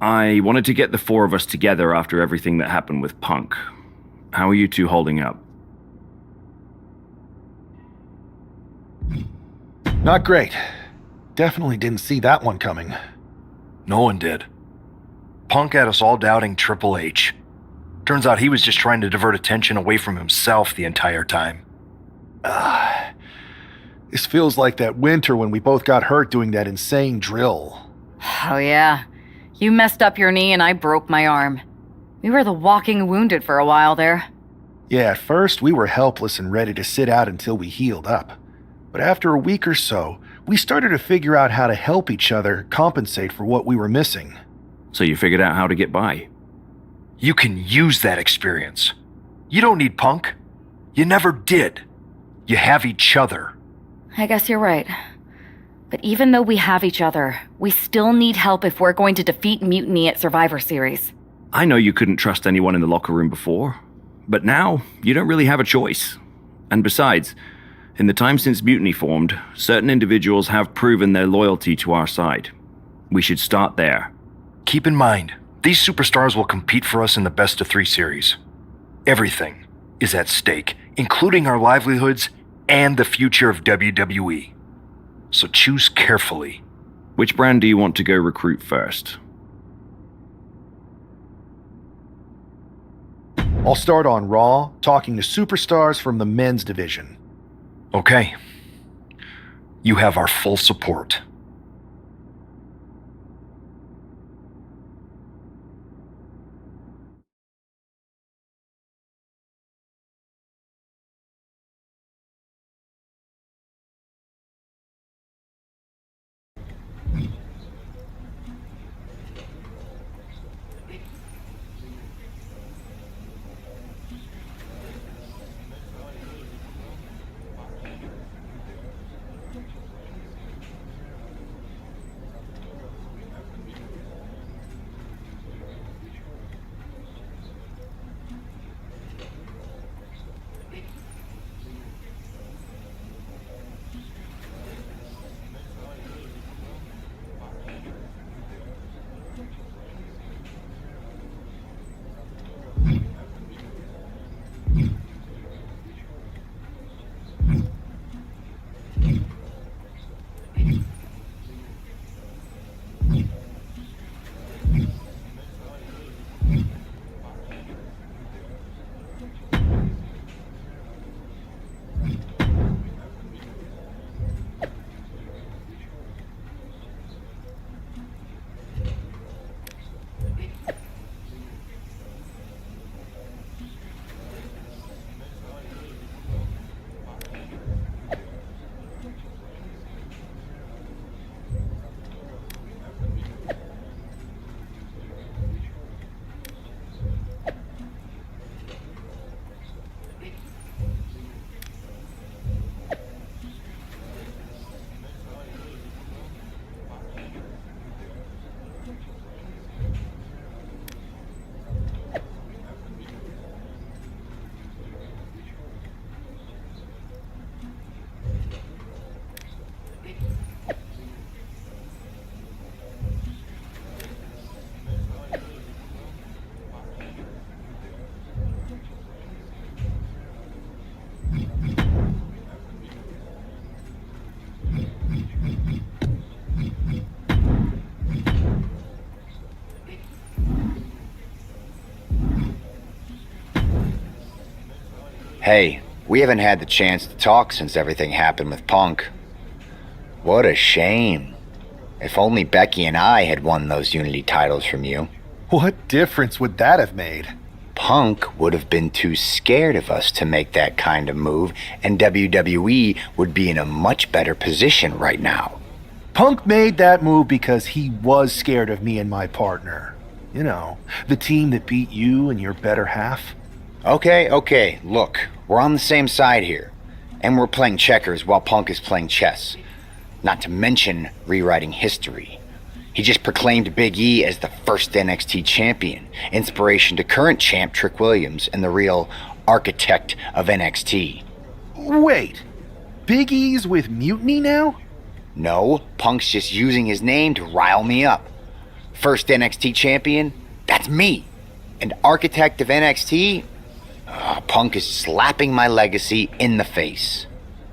I wanted to get the four of us together after everything that happened with Punk. How are you two holding up? Not great. Definitely didn't see that one coming. No one did. Punk had us all doubting Triple H. Turns out he was just trying to divert attention away from himself the entire time. This feels like that winter when we both got hurt doing that insane drill. Oh yeah. You messed up your knee and I broke my arm. We were the walking wounded for a while there. Yeah, at first we were helpless and ready to sit out until we healed up. But after a week or so, we started to figure out how to help each other compensate for what we were missing. So you figured out how to get by? You can use that experience. You don't need Punk. You never did. You have each other. I guess you're right. But even though we have each other, we still need help if we're going to defeat Mutiny at Survivor Series. I know you couldn't trust anyone in the locker room before, but now you don't really have a choice. And besides, in the time since Mutiny formed, certain individuals have proven their loyalty to our side. We should start there. Keep in mind, these superstars will compete for us in the best-of-3 series. Everything is at stake, including our livelihoods and the future of WWE. So choose carefully. Which brand do you want to go recruit first? I'll start on Raw, talking to superstars from the men's division. Okay. You have our full support. Hey, we haven't had the chance to talk since everything happened with Punk. What a shame. If only Becky and I had won those Unity titles from you. What difference would that have made? Punk would have been too scared of us to make that kind of move, and WWE would be in a much better position right now. Punk made that move because he was scared of me and my partner. You know, the team that beat you and your better half. Okay, look, we're on the same side here. And we're playing checkers while Punk is playing chess. Not to mention rewriting history. He just proclaimed Big E as the first NXT champion, inspiration to current champ Trick Williams and the real architect of NXT. Wait, Big E's with Mutiny now? No, Punk's just using his name to rile me up. First NXT champion? That's me. And architect of NXT? Punk is slapping my legacy in the face.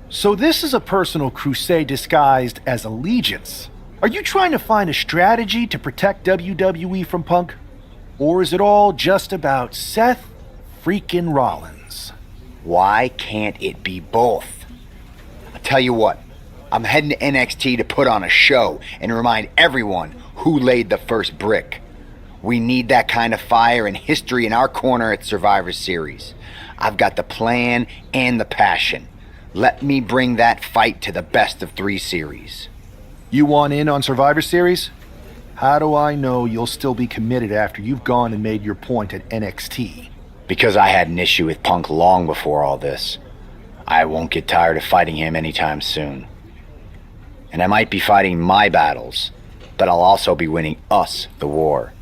So this is a personal crusade disguised as allegiance. Are you trying to find a strategy to protect WWE from Punk? Or is it all just about Seth freaking Rollins? Why can't it be both? I'll tell you what, I'm heading to NXT to put on a show and remind everyone who laid the first brick. We need that kind of fire and history in our corner at Survivor Series. I've got the plan and the passion. Let me bring that fight to the best of 3 series. You want in on Survivor Series? How do I know you'll still be committed after you've gone and made your point at NXT? Because I had an issue with Punk long before all this. I won't get tired of fighting him anytime soon. And I might be fighting my battles, but I'll also be winning us the war.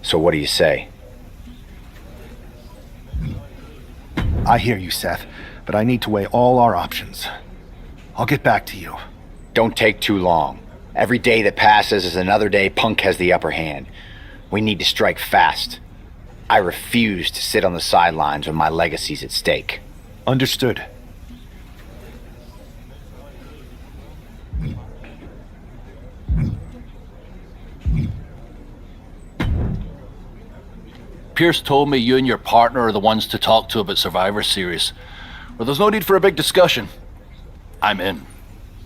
So what do you say? I hear you, Seth, but I need to weigh all our options. I'll get back to you. Don't take too long. Every day that passes is another day Punk has the upper hand. We need to strike fast. I refuse to sit on the sidelines when my legacy's at stake. Understood. Pierce told me you and your partner are the ones to talk to about Survivor Series. Well, there's no need for a big discussion. I'm in.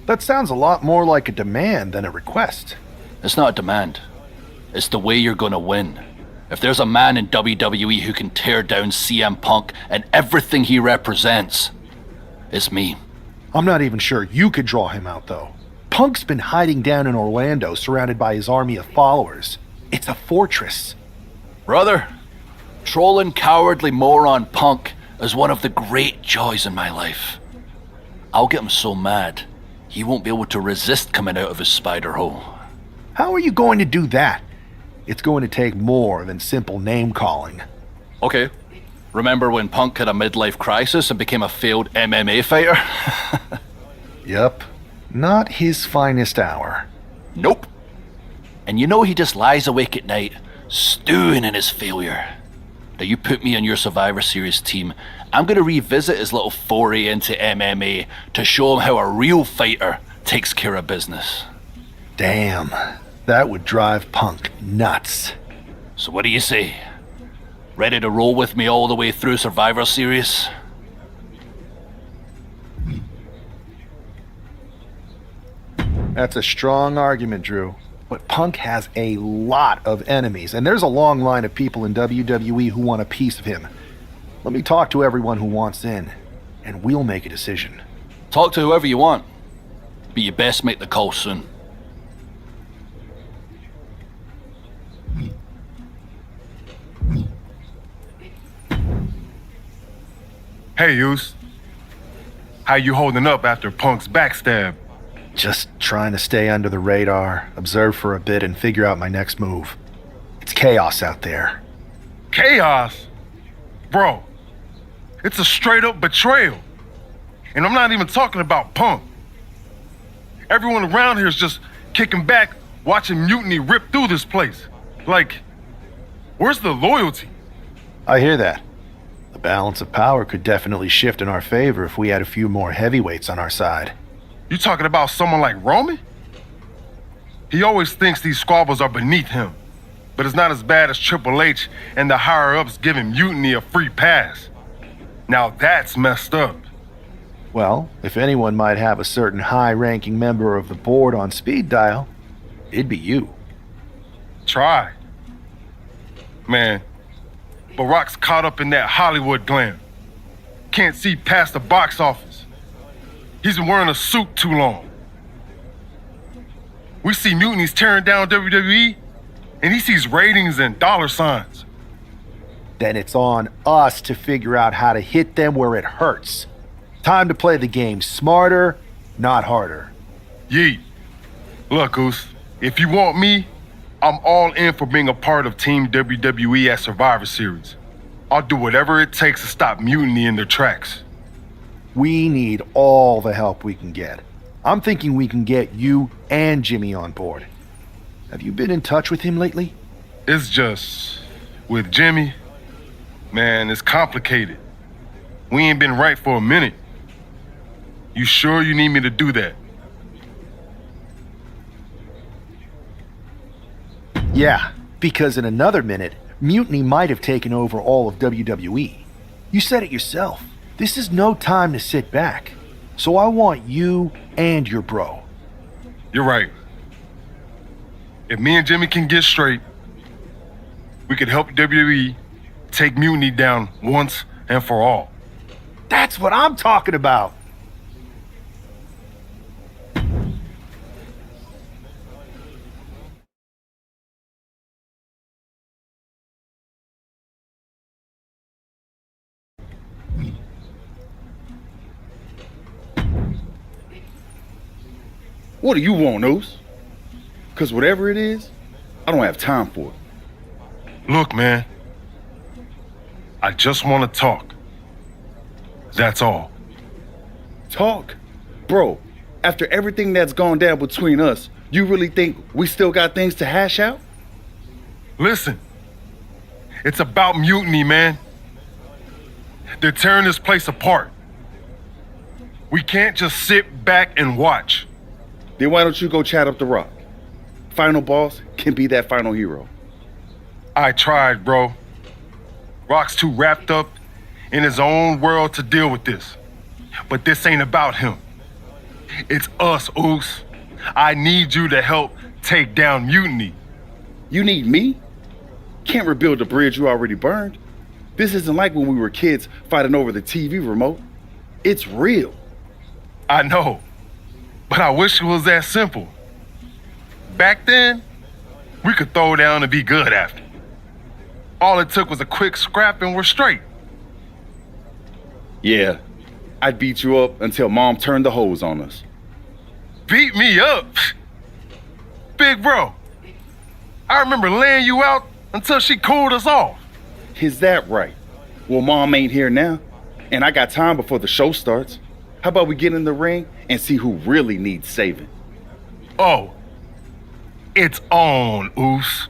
That sounds a lot more like a demand than a request. It's not a demand. It's the way you're gonna win. If there's a man in WWE who can tear down CM Punk and everything he represents, it's me. I'm not even sure you could draw him out, though. Punk's been hiding down in Orlando, surrounded by his army of followers. It's a fortress. Brother, trolling cowardly moron Punk is one of the great joys in my life. I'll get him so mad, he won't be able to resist coming out of his spider hole. How are you going to do that? It's going to take more than simple name-calling. Okay. Remember when Punk had a midlife crisis and became a failed MMA fighter? Yep. Not his finest hour. Nope. And you know he just lies awake at night, stewing in his failure. Now you put me on your Survivor Series team, I'm gonna revisit his little foray into MMA to show him how a real fighter takes care of business. Damn. That would drive Punk nuts. So what do you say? Ready to roll with me all the way through Survivor Series? That's a strong argument, Drew. But Punk has a lot of enemies, and there's a long line of people in WWE who want a piece of him. Let me talk to everyone who wants in, and we'll make a decision. Talk to whoever you want, but you best make the call soon. Hey, Yus. How you holding up after Punk's backstab? Just trying to stay under the radar, observe for a bit, and figure out my next move. It's chaos out there. Chaos? Bro, it's a straight-up betrayal. And I'm not even talking about Punk. Everyone around here is just kicking back, watching Mutiny rip through this place. Like, where's the loyalty? I hear that. The balance of power could definitely shift in our favor if we had a few more heavyweights on our side. You talking about someone like Roman? He always thinks these squabbles are beneath him, but it's not as bad as Triple H and the higher-ups giving Mutiny a free pass. Now that's messed up. Well, if anyone might have a certain high-ranking member of the board on speed dial, it'd be you. Try. Man, Barack's caught up in that Hollywood glam. Can't see past the box office. He's been wearing a suit too long. We see Mutiny's tearing down WWE, and he sees ratings and dollar signs. Then it's on us to figure out how to hit them where it hurts. Time to play the game smarter, not harder. Yeet. Look, Goose, if you want me, I'm all in for being a part of Team WWE at Survivor Series. I'll do whatever it takes to stop Mutiny in their tracks. We need all the help we can get. I'm thinking we can get you and Jimmy on board. Have you been in touch with him lately? It's just, with Jimmy, man, it's complicated. We ain't been right for a minute. You sure you need me to do that? Yeah, because in another minute, Mutiny might have taken over all of WWE. You said it yourself. This is no time to sit back. So I want you and your bro. You're right. If me and Jimmy can get straight, we could help WWE take Mutiny down once and for all. That's what I'm talking about. What do you want, Oos? Because whatever it is, I don't have time for it. Look, man, I just want to talk. That's all. Talk? Bro, after everything that's gone down between us, you really think we still got things to hash out? Listen, it's about Mutiny, man. They're tearing this place apart. We can't just sit back and watch. Then why don't you go chat up the Rock? Final boss can be that final hero. I tried, bro. Rock's too wrapped up in his own world to deal with this. But this ain't about him. It's us, Oos. I need you to help take down Mutiny. You need me? Can't rebuild the bridge you already burned. This isn't like when we were kids fighting over the TV remote. It's real. I know, but I wish it was that simple. Back then, we could throw down and be good after. All it took was a quick scrap and we're straight. Yeah, I'd beat you up until Mom turned the hose on us. Beat me up? Big bro, I remember laying you out until she cooled us off. Is that right? Well, Mom ain't here now, and I got time before the show starts. How about we get in the ring and see who really needs saving? Oh, it's on, Oos.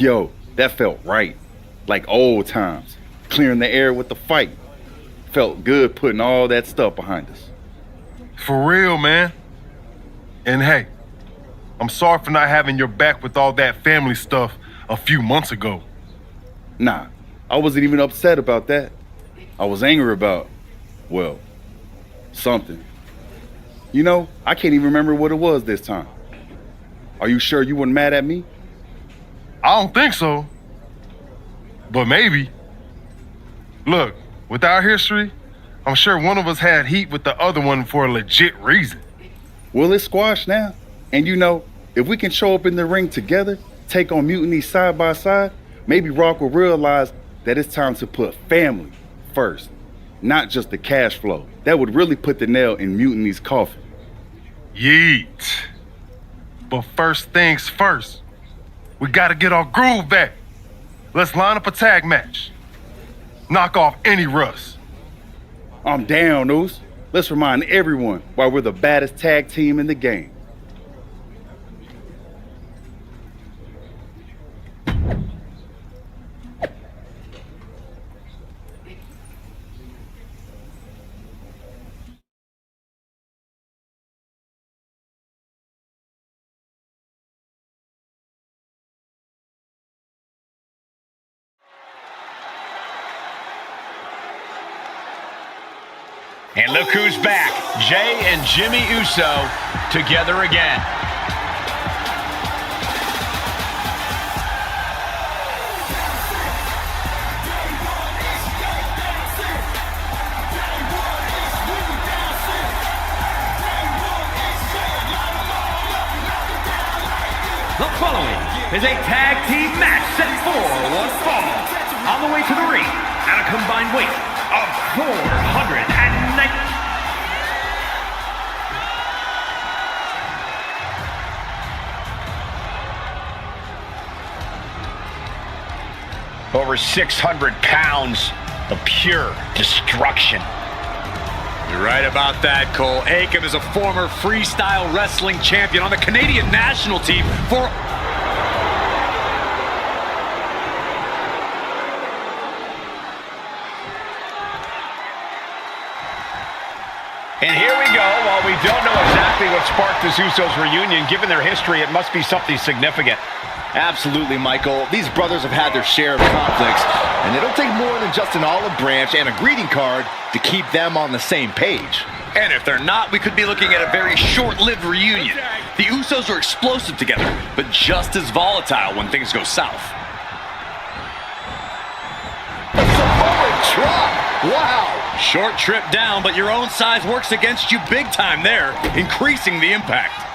Yo, that felt right. Like old times. Clearing the air with the fight. Felt good putting all that stuff behind us. For real, man. And hey, I'm sorry for not having your back with all that family stuff a few months ago. Nah, I wasn't even upset about that. I was angry about, well, something. You know, I can't even remember what it was this time. Are you sure you weren't mad at me? I don't think so. But maybe. Look, with our history, I'm sure one of us had heat with the other one for a legit reason. Well, it's squashed now. And you know, if we can show up in the ring together, take on Mutiny side by side, maybe Rock will realize that it's time to put family first, not just the cash flow. That would really put the nail in Mutiny's coffin. Yeet. But first things first, we gotta get our groove back. Let's line up a tag match. Knock off any rust. I'm down, Oos. Let's remind everyone why we're the baddest tag team in the game. And look who's back. Jay and Jimmy Uso together again. The following is a tag team match set for one fall. On the way to the ring at a combined weight of 490. Over 600 pounds of pure destruction. You're right about that, Cole. Akam is a former freestyle wrestling champion on the Canadian national team for... And here we go. While we don't know exactly what sparked this Usos reunion, given their history, it must be something significant. Absolutely, Michael. These brothers have had their share of conflicts, and it'll take more than just an olive branch and a greeting card to keep them on the same page. And if they're not, we could be looking at a very short-lived reunion. The Usos are explosive together, but just as volatile when things go south. Samoa drop! Wow! Short trip down, but your own size works against you big time there, increasing the impact.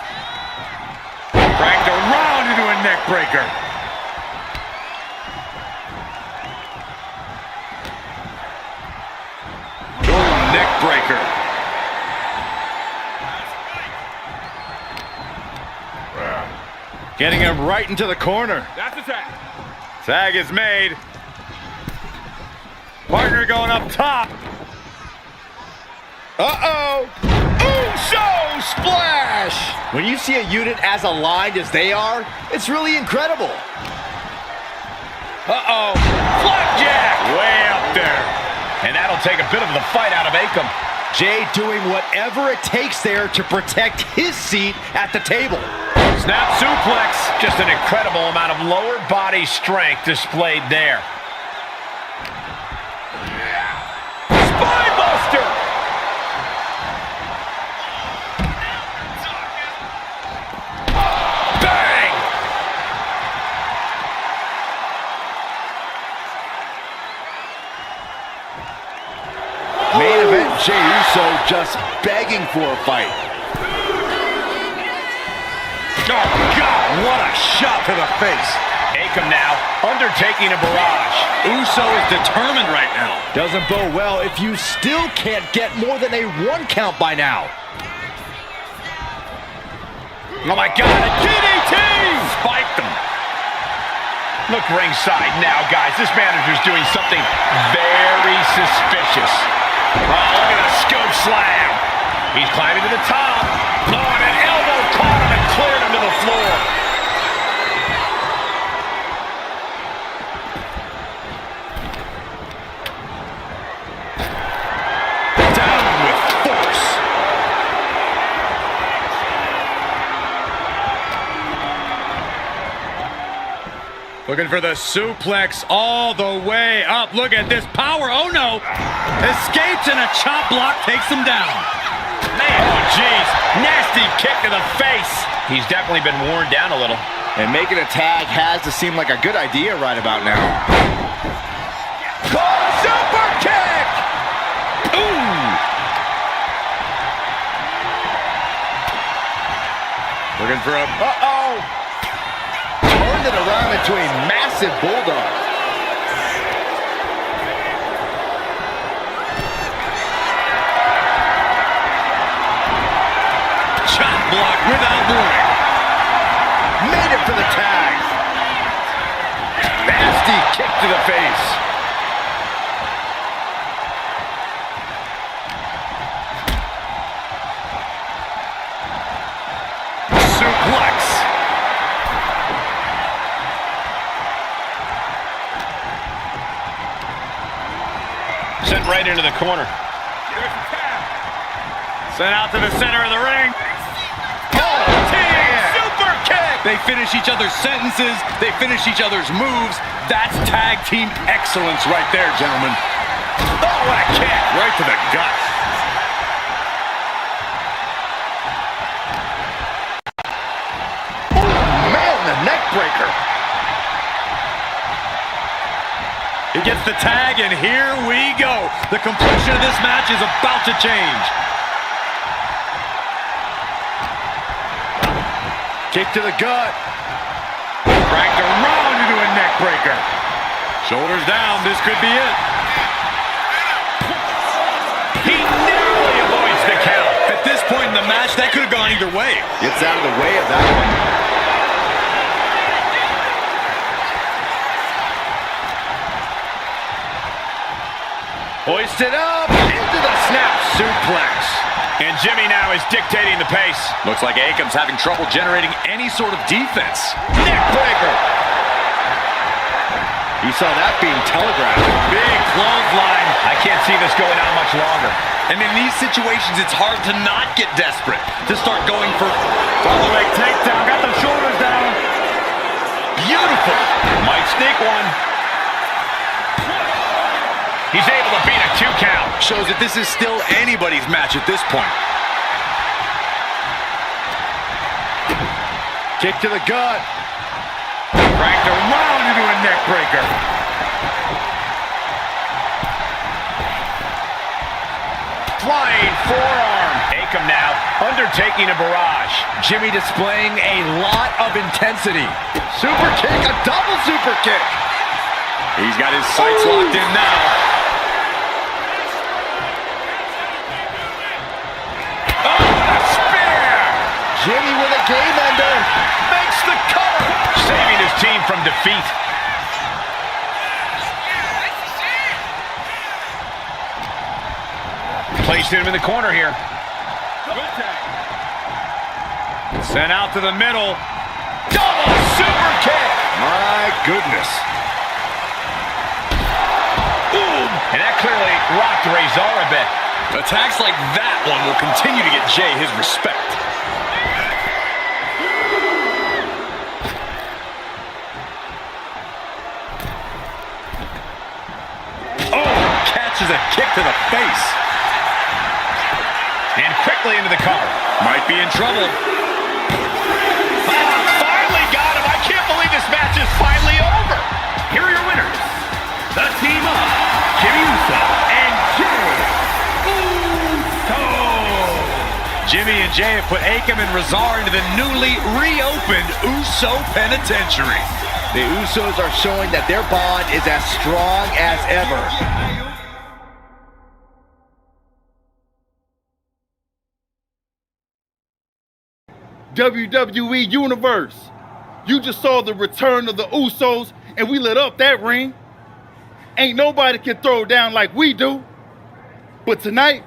Cranked around into a neck breaker. Ooh, neck breaker. Getting him right into the corner. That's a tag. Tag is made. Partner going up top. Uh-oh! Uso splash! When you see a unit as aligned as they are, it's really incredible. Uh-oh. Flapjack! Way up there. And that'll take a bit of the fight out of Akam. Jay doing whatever it takes there to protect his seat at the table. Snap suplex. Just an incredible amount of lower body strength displayed there. Spinebuster! Bang! Main event, Jey Uso just begging for a fight. Oh, God, what a shot to the face. Akam now undertaking a barrage. Uso is determined right now. Doesn't bode well if you still can't get more than a 1 count by now. Oh, my God, a DDT! Spiked him. Look ringside now, guys. This manager's doing something very suspicious. Oh, look at the scoop slam. He's climbing to the top. Oh, and an elbow caught him and cleared him to the floor. Looking for the suplex all the way up. Look at this power. Oh, no. Escapes and a chop block takes him down. Man, oh, jeez. Nasty kick to the face. He's definitely been worn down a little. And making a tag has to seem like a good idea right about now. Oh, super kick! Ooh. Looking for a... Uh-oh! Turned it around into a massive bulldog. Chop block without warning. Made it for the tag. Nasty kick to the face. Suplex. Sent right into the corner. Sent out to the center of the ring. Super kick! They finish each other's sentences. They finish each other's moves. That's tag team excellence right there, gentlemen. Oh, what a kick! Right to the gut. Oh, man, the neck breaker. He gets the tag, and here we go. The completion of this match is about to change. Kick to the gut. Cracked around into a neck breaker. Shoulders down, this could be it. He narrowly avoids the count. At this point in the match, that could have gone either way. Gets out of the way of that one. Hoisted up into the snap suplex. And Jimmy now is dictating the pace. Looks like Akam's having trouble generating any sort of defense. Neck breaker. He saw that being telegraphed. Big clothesline. I can't see this going on much longer. And in these situations, it's hard to not get desperate, to start going for follow leg takedown. Got the shoulders down. Beautiful. Might sneak one. He's able to beat a 2 count. Shows that this is still anybody's match at this point. Kick to the gut. Cranked around into a neck breaker. Flying forearm. Akam now undertaking a barrage. Jimmy displaying a lot of intensity. Super kick, a double super kick. He's got his sights locked in now. Jimmy with a game ender. Makes the cover. Saving his team from defeat. Placing him in the corner here. Sent out to the middle. Double super kick. My goodness. Boom. And that clearly rocked Razor a bit. Attacks like that one will continue to get Jay his respect. Catches a kick to the face. And quickly into the cover. Might be in trouble. Finally got him. I can't believe this match is finally over. Here are your winners. The team of Jimmy Uso and Jay Uso. Jimmy and Jay have put Akam and Razor into the newly reopened Uso Penitentiary. The Usos are showing that their bond is as strong as ever. WWE Universe, you just saw the return of the Usos and we lit up that ring. Ain't nobody can throw down like we do. But tonight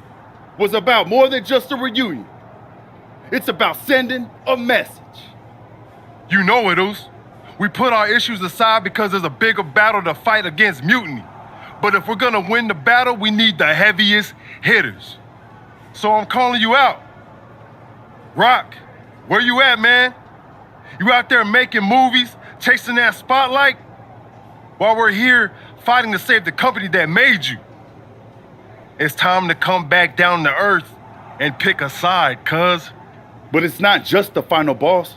was about more than just a reunion. It's about sending a message. You know it, Oos. We put our issues aside because there's a bigger battle to fight against mutiny. But if we're gonna win the battle, we need the heaviest hitters. So I'm calling you out. Rock, where you at, man? You out there making movies, chasing that spotlight? while we're here fighting to save the company that made you. It's time to come back down to earth and pick a side, cuz. But it's not just the final boss.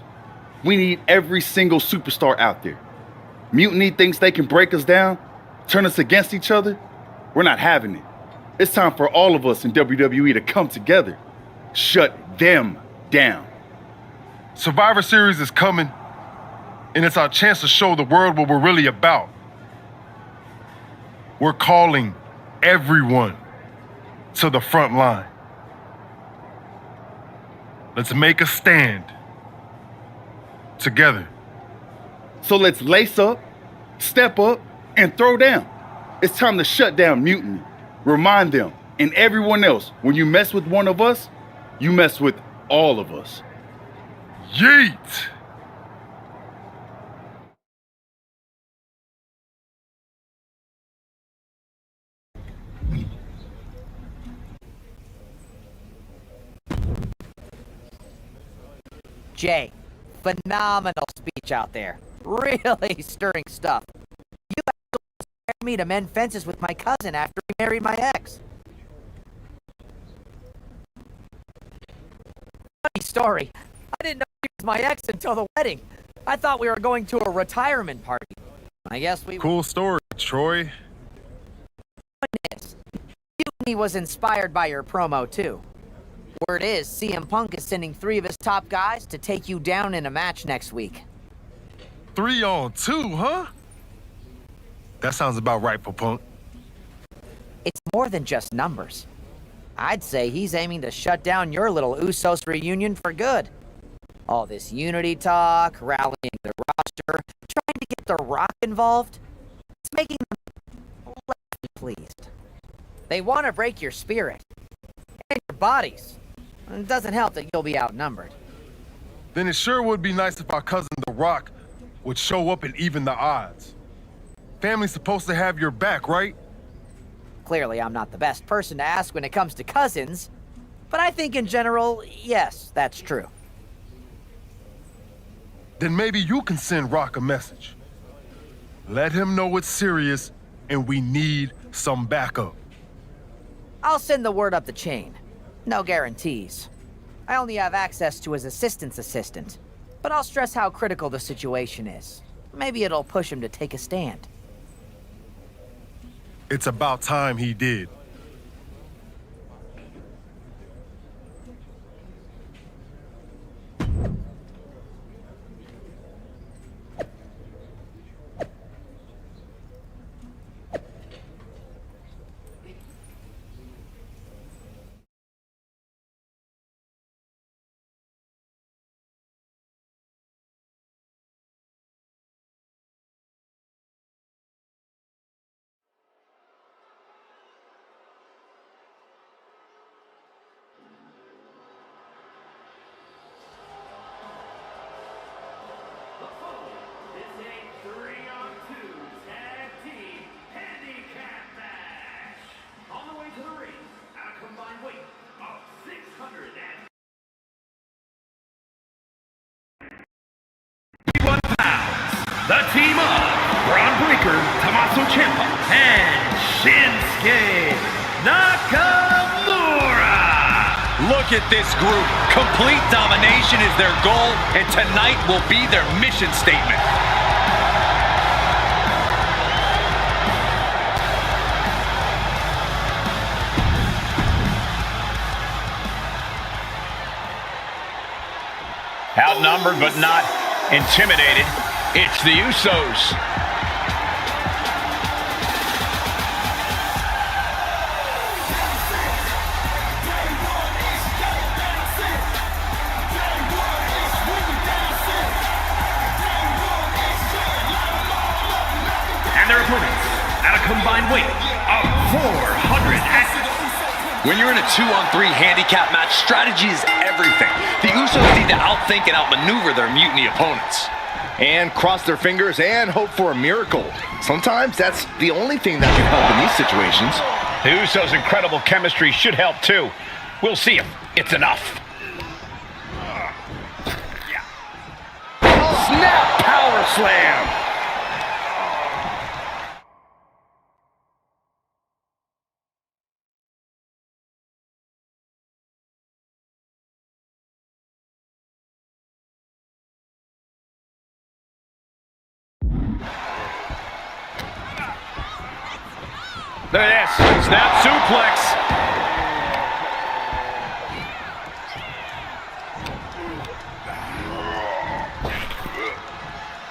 We need every single superstar out there. Mutiny thinks they can break us down, turn us against each other. We're not having it. It's time for all of us in WWE to come together. Shut them down. Survivor Series is coming, and it's our chance to show the world what we're really about. We're calling everyone to the front line. Let's make a stand together. So let's lace up, step up, and throw down. It's time to shut down Mutiny. Remind them and everyone else, when you mess with one of us, you mess with all of us. Yeet! Jay, phenomenal speech out there. Really stirring stuff. You inspired me to mend fences with my cousin after he married my ex. Funny story. I didn't know he was my ex until the wedding. I thought we were going to a retirement party. I guess we... Cool story, Troy. Mutiny was inspired by your promo, too. Word is, CM Punk is sending 3 of his top guys to take you down in a match next week. 3-on-2, huh? That sounds about right for Punk. It's more than just numbers. I'd say he's aiming to shut down your little Usos reunion for good. All this unity talk, rallying the roster, trying to get The Rock involved, it's making them less pleased. They want to break your spirit and your bodies. It doesn't help that you'll be outnumbered. Then it sure would be nice if our cousin The Rock would show up and even the odds. Family's supposed to have your back, right? Clearly, I'm not the best person to ask when it comes to cousins, but I think in general, yes, that's true. Then maybe you can send Rock a message. Let him know it's serious and we need some backup. I'll send the word up the chain. No guarantees. I only have access to his assistant's assistant, but I'll stress how critical the situation is. Maybe it'll push him to take a stand. It's about time he did. The team of Braun Breaker, Tommaso Ciampa, and Shinsuke Nakamura. Look at this group. Complete domination is their goal, and tonight will be their mission statement. Outnumbered but not intimidated. It's the Usos. And their opponents at a combined weight of 400. When you're in a 2-on-3 handicap match, strategy is everything. The Usos need to outthink and outmaneuver their Mutiny opponents. And cross their fingers and hope for a miracle. Sometimes that's the only thing that can help in these situations. The Usos' incredible chemistry should help too. We'll see if it's enough. Snap power slam. Look at this. Snap suplex.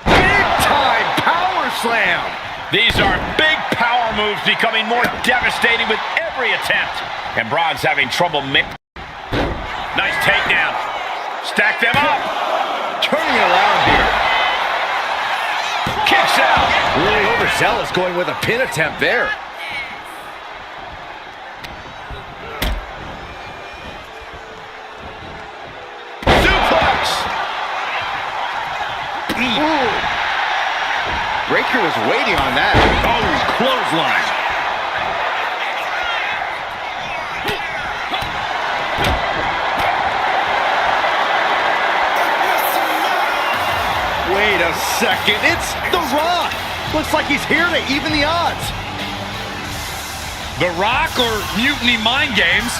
Big time power slam. These are big power moves becoming more devastating with every attempt. And Braun's having trouble. Nice takedown. Stack them up. Turning it around here. Kicks out. Really overzealous going with a pin attempt there. Suplex. Ooh. Breaker was waiting on that. Oh, clothesline. Wait a second, it's The Rock! Looks like he's here to even the odds. The Rock or Mutiny Mind Games?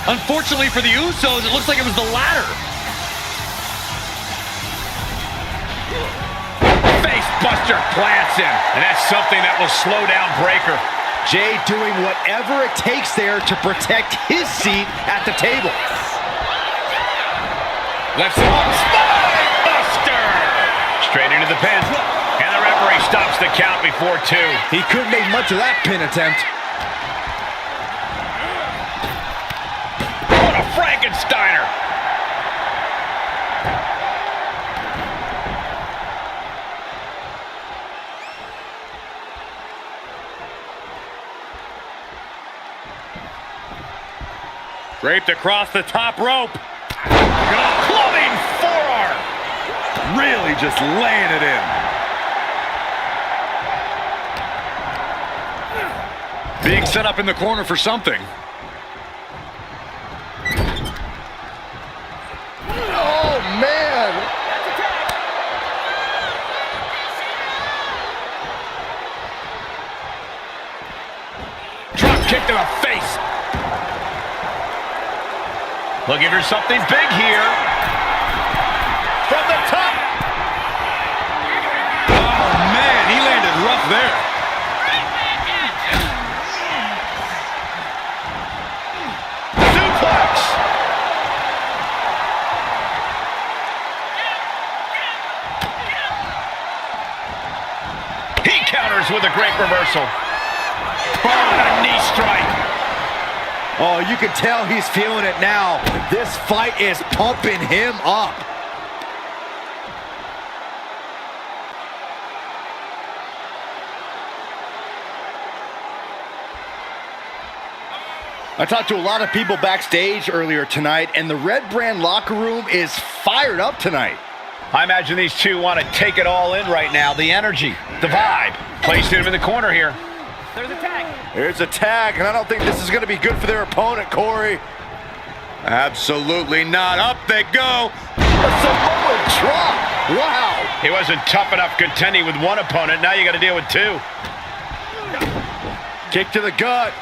Unfortunately for the Usos, it looks like it was the latter. Face buster plants him, and that's something that will slow down Breaker. Jay doing whatever it takes there to protect his seat at the table. Left arm spine buster! Straight into the pin. And the referee stops the count before 2. He couldn't make much of that pin attempt. What a Frankensteiner! Draped across the top rope. Clubbing forearm. Really just laying it in. Being set up in the corner for something. Oh, man! Drop kick to the face. Looking for something big here. From the top. Oh, man, he landed rough there. Suplex. He counters with a great reversal. Oh, a knee strike. Oh, you can tell he's feeling it now. This fight is pumping him up. I talked to a lot of people backstage earlier tonight, and the Red Brand locker room is fired up tonight. I imagine these two want to take it all in right now. The energy, the vibe. Placing him in the corner here. There's a tag. There's a tag, and I don't think this is going to be good for their opponent, Corey. Absolutely not. Up they go. A Samoa drop. Wow. He wasn't tough enough contending with one opponent. Now you got to deal with 2. Kick to the gut.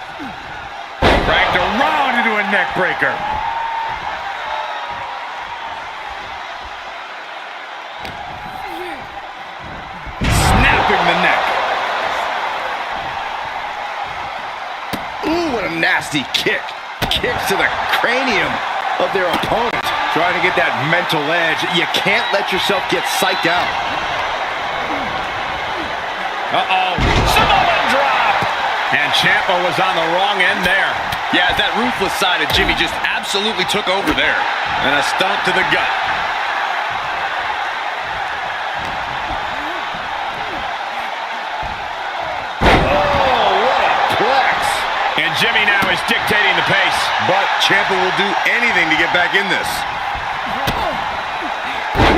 Cracked around into a neck breaker. Snapping the neck. Ooh, what a nasty kick. Kicks to the cranium of their opponent. Trying to get that mental edge. You can't let yourself get psyched out. Uh-oh. Samoan drop. And Ciampa was on the wrong end there. Yeah, that ruthless side of Jimmy just absolutely took over there. And a stomp to the gut. Oh, what a plex. And Jimmy now is dictating the pace. But Ciampa will do anything to get back in this.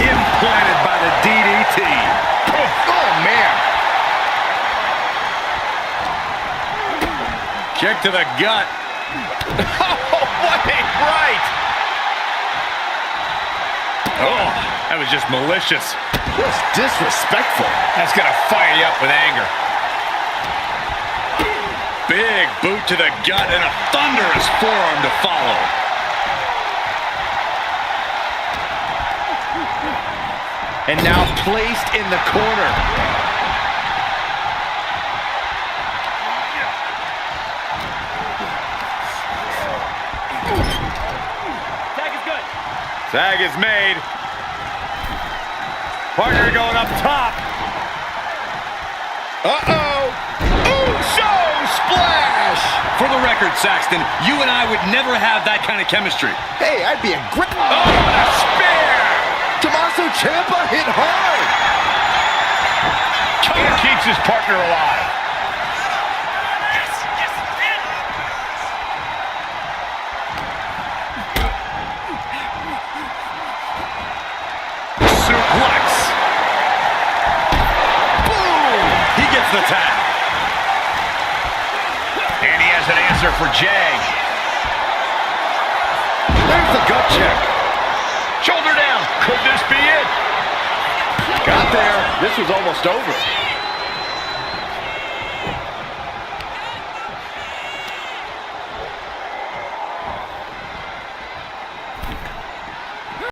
Implanted by the DDT. Oh, man. Kick to the gut. Oh, what a right! Oh, that was just malicious. Just disrespectful. That's gonna fire you up with anger. Big boot to the gut and a thunderous forearm to follow. And now placed in the corner. Tag is made. Partner going up top. Uh-oh. Uso splash. For the record, Saxton, you and I would never have that kind of chemistry. Hey, I'd be a great... Oh, what a spear. Tommaso Ciampa hit hard. Cover keeps his partner alive. Suplex. Boom! He gets the tag. And he has an answer for Jay. There's the gut check. Shoulder down. Could this be it? Got there. This was almost over.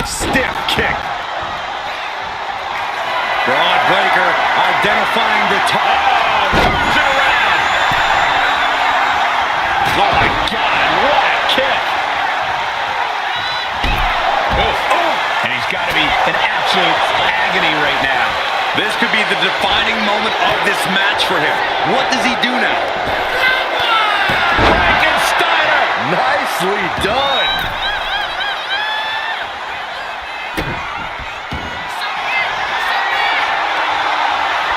Stiff kick. Broad breaker identifying the top. Turns it around. Oh my God, what a kick. And he's got to be in absolute agony right now. This could be the defining moment of this match for him. What does he do now? Frankensteiner! Nicely done.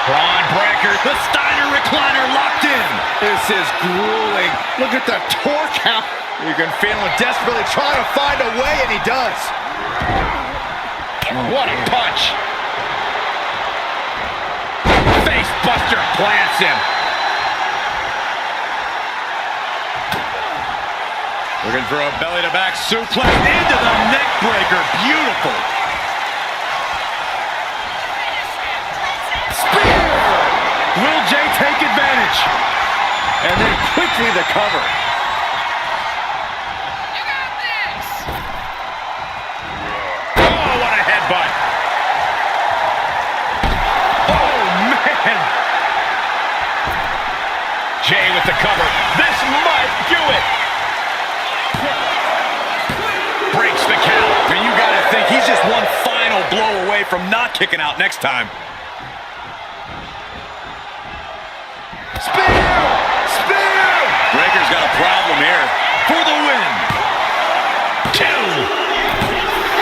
Braun breaker. The Steiner recliner locked in. This is grueling. Look at the torque out. You can feel him desperately trying to find a way, and he does. What a punch. Face buster plants him. Looking for a belly-to-back suplex into the neck breaker. Beautiful. Spear! Will Jay take advantage? And then quickly the cover. Oh, what a headbutt. Oh, man. Jay with the cover. This might do it. Breaks the count. And you got to think he's just one final blow away from not kicking out next time. Spear! Spear! Breaker's got a problem here. For the win. 2.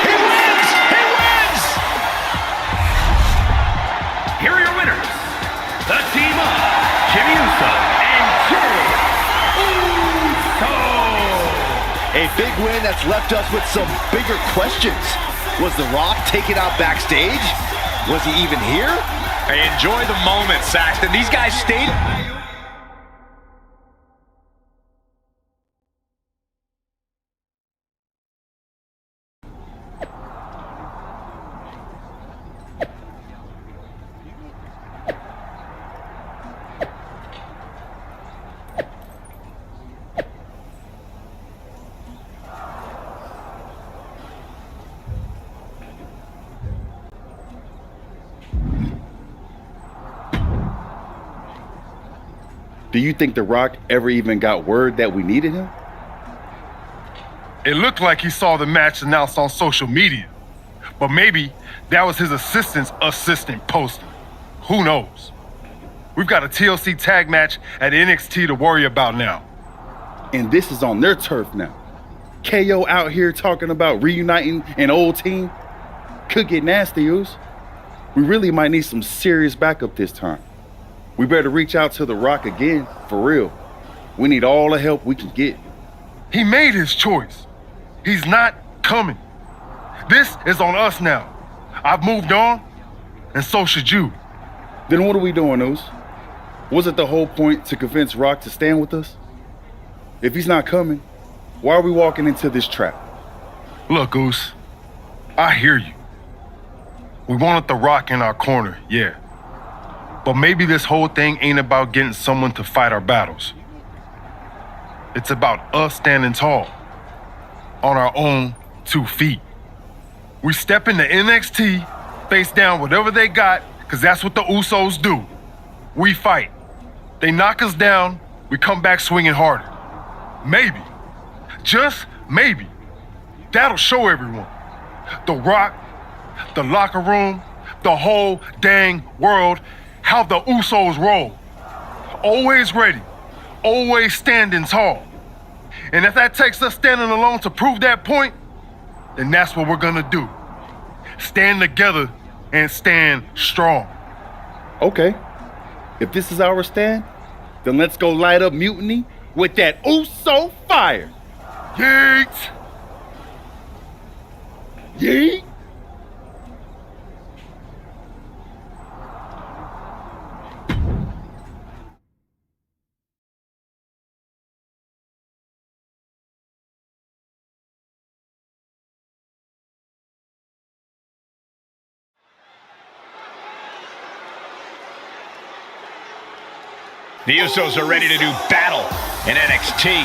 He wins! He wins! Here are your winners. The team of Jimmy Uso and Jey Uso. A big win that's left us with some bigger questions. Was The Rock taken out backstage? Was he even here? Hey, enjoy the moment, Saxton. These guys stayed... Do you think The Rock ever even got word that we needed him? It looked like he saw the match announced on social media. But maybe that was his assistant's assistant posting. Who knows? We've got a TLC tag match at NXT to worry about now. And this is on their turf now. KO out here talking about reuniting an old team. Could get nasty, Oos. We really might need some serious backup this time. We better reach out to The Rock again, for real. We need all the help we can get. He made his choice. He's not coming. This is on us now. I've moved on, and so should you. Then what are we doing, Oos? Was it the whole point to convince Rock to stand with us? If he's not coming, why are we walking into this trap? Look, Oos, I hear you. We wanted The Rock in our corner, yeah. But maybe this whole thing ain't about getting someone to fight our battles. It's about us standing tall, on our own 2 feet. We step into NXT, face down whatever they got, because that's what the Usos do. We fight. They knock us down, we come back swinging harder. Maybe, just maybe, that'll show everyone The Rock, the locker room, the whole dang world, how the Usos roll. Always ready, always standing tall. And if that takes us standing alone to prove that point, then that's what we're gonna do. Stand together and stand strong. Okay. If this is our stand, then let's go light up Mutiny with that Uso fire. Yeet! Yeet! The Usos are ready to do battle in NXT.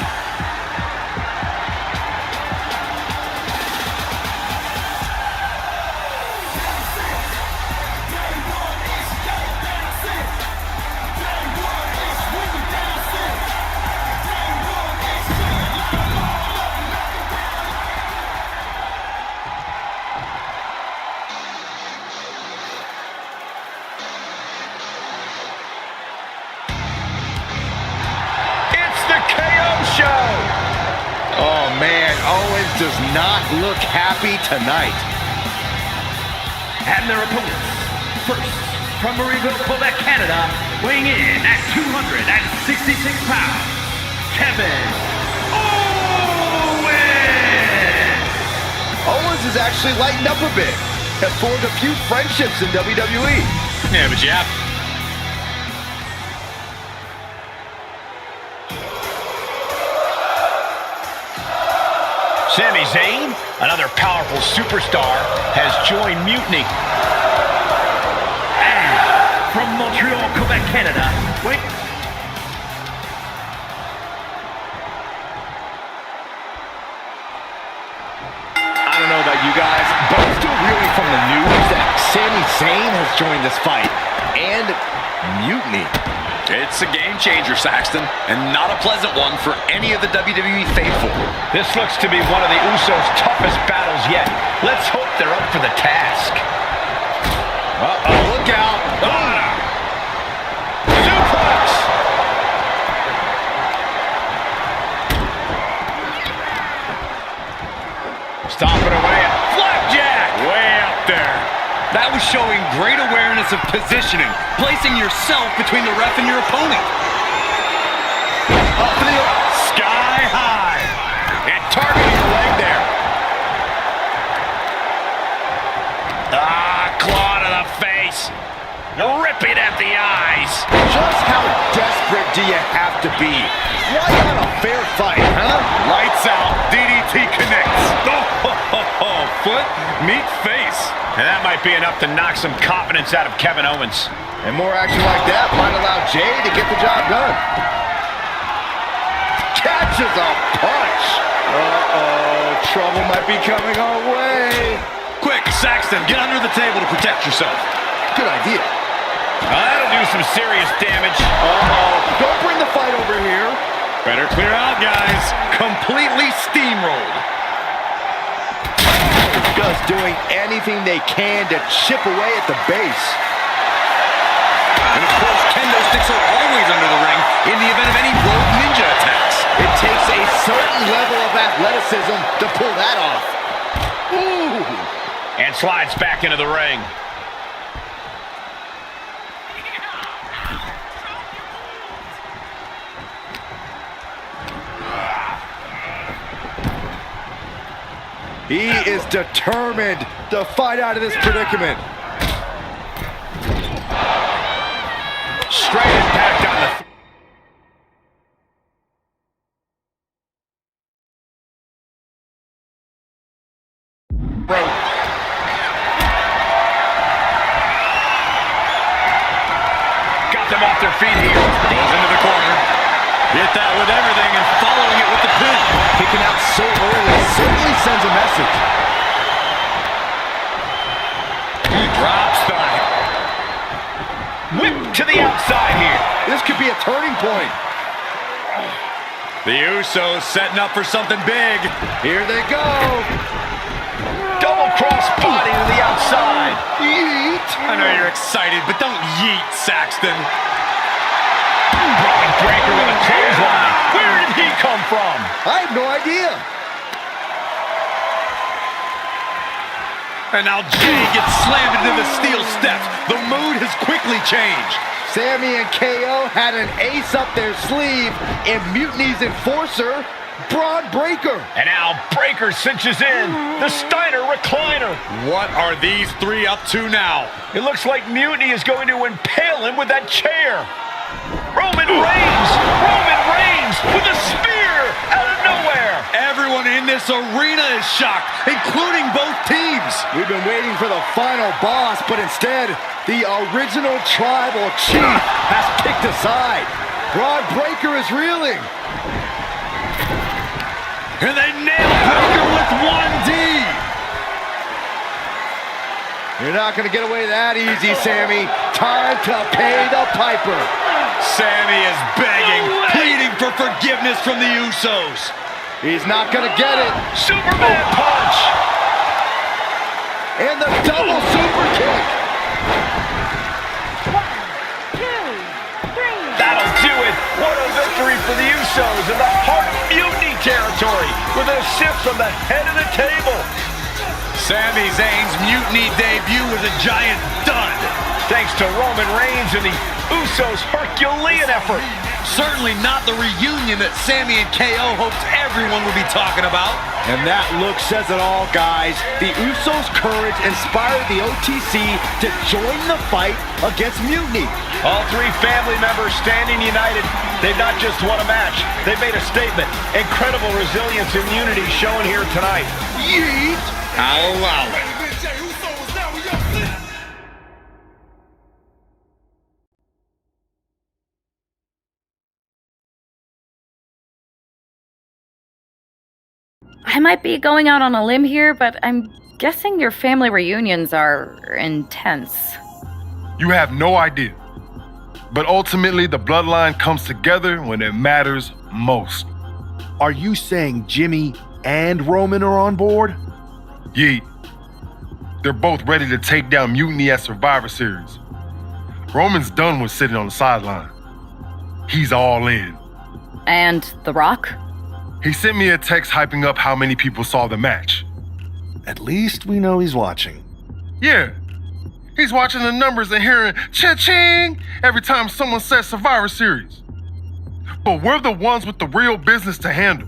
Oh man, Owens does not look happy tonight. And their opponents, first from Marieville, Quebec, Canada, weighing in at 266 pounds, Kevin Owens! Owens is actually lightened up a bit. Has formed a few friendships in WWE. Yeah, but yeah. Sami Zayn, another powerful superstar, has joined Mutiny. And from Montreal, Quebec, Canada, wait. I don't know about you guys, but I'm still reeling from the news that Sami Zayn has joined this fight. And Mutiny. It's a game changer, Saxton, and not a pleasant one for any of the WWE faithful. This looks to be one of the Usos' toughest battles yet. Let's hope they're up for the task. Uh-oh, look out. Suplex! Stomping away at Flapjack! Way out there. That was showing great awareness of positioning, placing yourself between the ref and your opponent. Up the sky high. And targeting your leg there. Claw to the face. Ripping at the eyes. Just how desperate do you have to be? Why not a fair fight, huh? Lights out. DDT connects. Foot meet face. And that might be enough to knock some confidence out of Kevin Owens. And more action like that might allow Jay to get the job done. Catches a punch. Uh-oh, trouble might be coming our way. Quick, Saxton, get under the table to protect yourself. Good idea. That'll do some serious damage. Uh-oh, don't bring the fight over here. Better clear out, guys. Completely steamrolled. Just doing anything they can to chip away at the base. And of course, kendo sticks are always under the ring in the event of any rogue ninja attacks. It takes a certain level of athleticism to pull that off. Ooh. And slides back into the ring. He is determined to fight out of this predicament. Straight impact on the... Got them off their feet here. Goes into the corner. Hit that with everything and following it with the pin. Kicking out so early certainly sends a message. He drops the whip to the outside here. This could be a turning point. The Usos setting up for something big. Here they go. Double cross-body to the outside. Yeet! I know you're excited, but don't yeet, Saxton. Braun Breaker with a clothesline. Where did he come from? I have no idea. And now Jay gets slammed into the steel steps. The mood has quickly changed. Sammy and KO had an ace up their sleeve in Mutiny's enforcer, Braun Breaker. And now Breaker cinches in the Steiner recliner. What are these three up to now? It looks like Mutiny is going to impale him with that chair. Roman Reigns with a spear out of nowhere. Everyone in this arena is shocked, including both teams. We've been waiting for the final boss, but instead, the original tribal chief has picked a side. Braun Breaker is reeling. And they nail Breaker with 1D. You're not going to get away that easy, Sammy. Time to pay the piper. Sammy is begging, pleading for forgiveness from the Usos. He's not going to get it. Superman punch. And the double super kick. 1, 2, 3. That'll do it. What a victory for the Usos in the heart of Mutiny territory with an assist from the head of the table. Sami Zayn's Mutiny debut was a giant dud, thanks to Roman Reigns and the Usos' Herculean effort. Certainly not the reunion that Sami and KO hoped everyone would be talking about. And that look says it all, guys. The Usos' courage inspired the OTC to join the fight against Mutiny. All three family members standing united. They've not just won a match, they've made a statement. Incredible resilience and unity shown here tonight. Yeet! I'll allow it. I might be going out on a limb here, but I'm guessing your family reunions are intense. You have no idea. But ultimately, the bloodline comes together when it matters most. Are you saying Jimmy and Roman are on board? Yeet. They're both ready to take down Mutiny at Survivor Series. Roman's done with sitting on the sideline. He's all in. And The Rock? He sent me a text hyping up how many people saw the match. At least we know he's watching. Yeah. He's watching the numbers and hearing cha-ching every time someone says Survivor Series. But we're the ones with the real business to handle.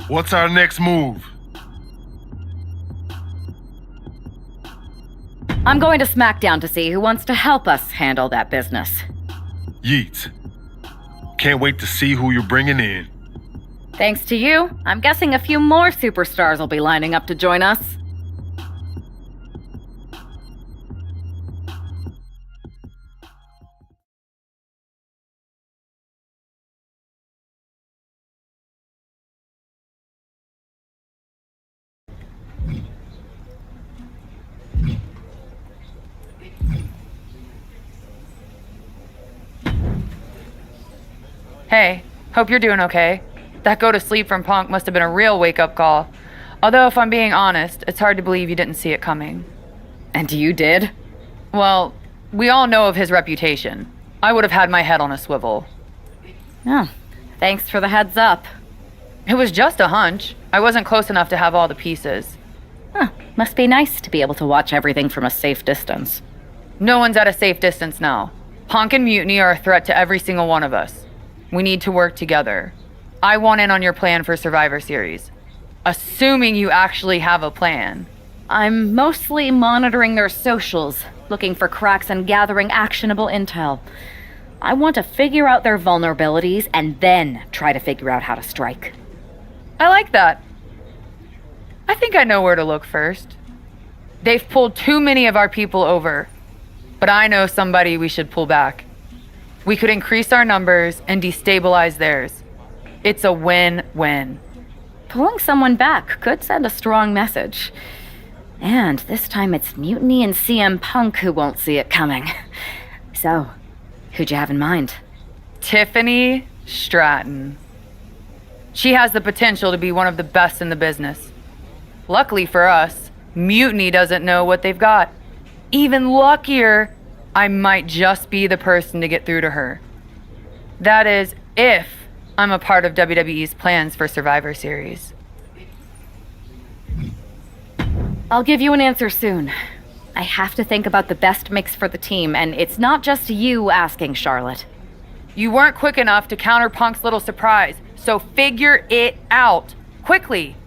What's our next move? I'm going to SmackDown to see who wants to help us handle that business. Yeet. Can't wait to see who you're bringing in. Thanks to you, I'm guessing a few more superstars will be lining up to join us. Hey, hope you're doing okay. That go to sleep from Punk must have been a real wake-up call. Although, if I'm being honest, it's hard to believe you didn't see it coming. And you did? Well, we all know of his reputation. I would have had my head on a swivel. Oh, thanks for the heads up. It was just a hunch. I wasn't close enough to have all the pieces. Huh, must be nice to be able to watch everything from a safe distance. No one's at a safe distance now. Punk and Mutiny are a threat to every single one of us. We need to work together. I want in on your plan for Survivor Series. Assuming you actually have a plan. I'm mostly monitoring their socials, looking for cracks and gathering actionable intel. I want to figure out their vulnerabilities and then try to figure out how to strike. I like that. I think I know where to look first. They've pulled too many of our people over, but I know somebody we should pull back. We could increase our numbers and destabilize theirs. It's a win-win. Pulling someone back could send a strong message. And this time it's Mutiny and CM Punk who won't see it coming. So, who'd you have in mind? Tiffany Stratton. She has the potential to be one of the best in the business. Luckily for us, Mutiny doesn't know what they've got. Even luckier, I might just be the person to get through to her. That is, if I'm a part of WWE's plans for Survivor Series. I'll give you an answer soon. I have to think about the best mix for the team, and it's not just you asking, Charlotte. You weren't quick enough to counter Punk's little surprise, so figure it out. Quickly.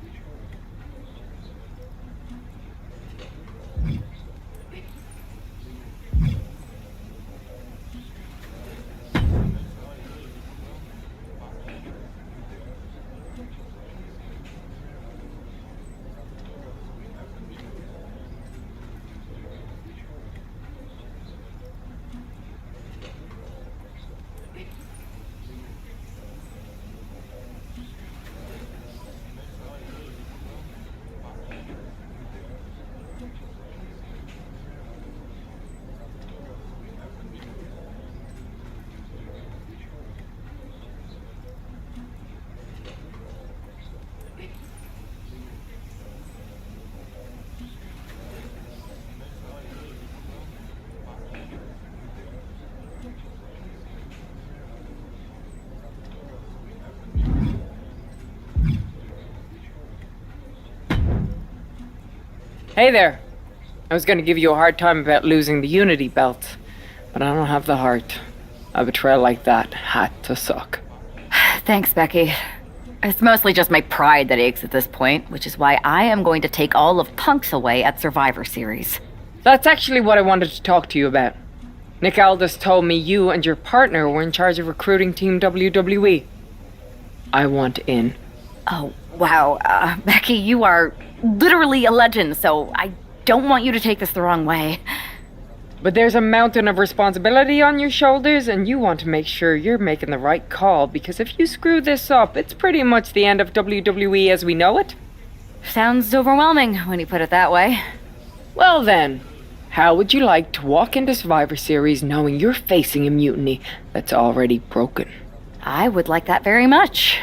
Hey there. I was gonna give you a hard time about losing the Unity belt, but I don't have the heart. A betrayal like that had to suck. Thanks, Becky. It's mostly just my pride that aches at this point, which is why I am going to take all of Punk's away at Survivor Series. That's actually what I wanted to talk to you about. Nick Aldis told me you and your partner were in charge of recruiting Team WWE. I want in. Oh, wow. Becky, you are literally a legend, so I don't want you to take this the wrong way. But there's a mountain of responsibility on your shoulders, and you want to make sure you're making the right call, because if you screw this up, it's pretty much the end of WWE as we know it. Sounds overwhelming when you put it that way. Well then, how would you like to walk into Survivor Series knowing you're facing a mutiny that's already broken? I would like that very much.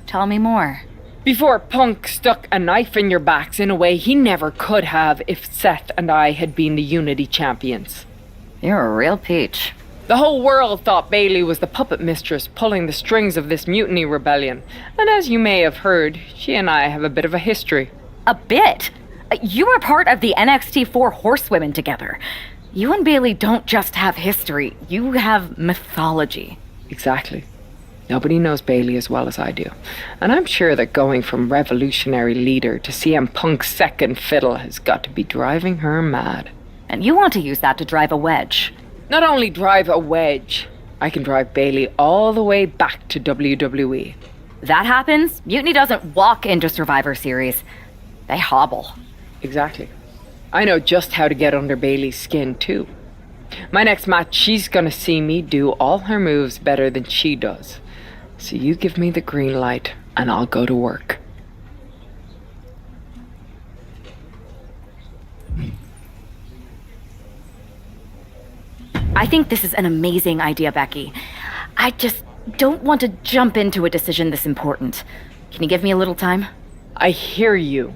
Tell me more. Before Punk stuck a knife in your backs in a way he never could have if Seth and I had been the Unity champions. You're a real peach. The whole world thought Bayley was the puppet mistress pulling the strings of this mutiny rebellion. And as you may have heard, she and I have a bit of a history. A bit? You were part of the NXT 4 Horsewomen together. You and Bayley don't just have history, you have mythology. Exactly. Nobody knows Bayley as well as I do. And I'm sure that going from revolutionary leader to CM Punk's second fiddle has got to be driving her mad. And you want to use that to drive a wedge. Not only drive a wedge, I can drive Bayley all the way back to WWE. That happens, Mutiny doesn't walk into Survivor Series. They hobble. Exactly. I know just how to get under Bayley's skin, too. My next match, she's gonna see me do all her moves better than she does. So you give me the green light, and I'll go to work. I think this is an amazing idea, Becky. I just don't want to jump into a decision this important. Can you give me a little time? I hear you,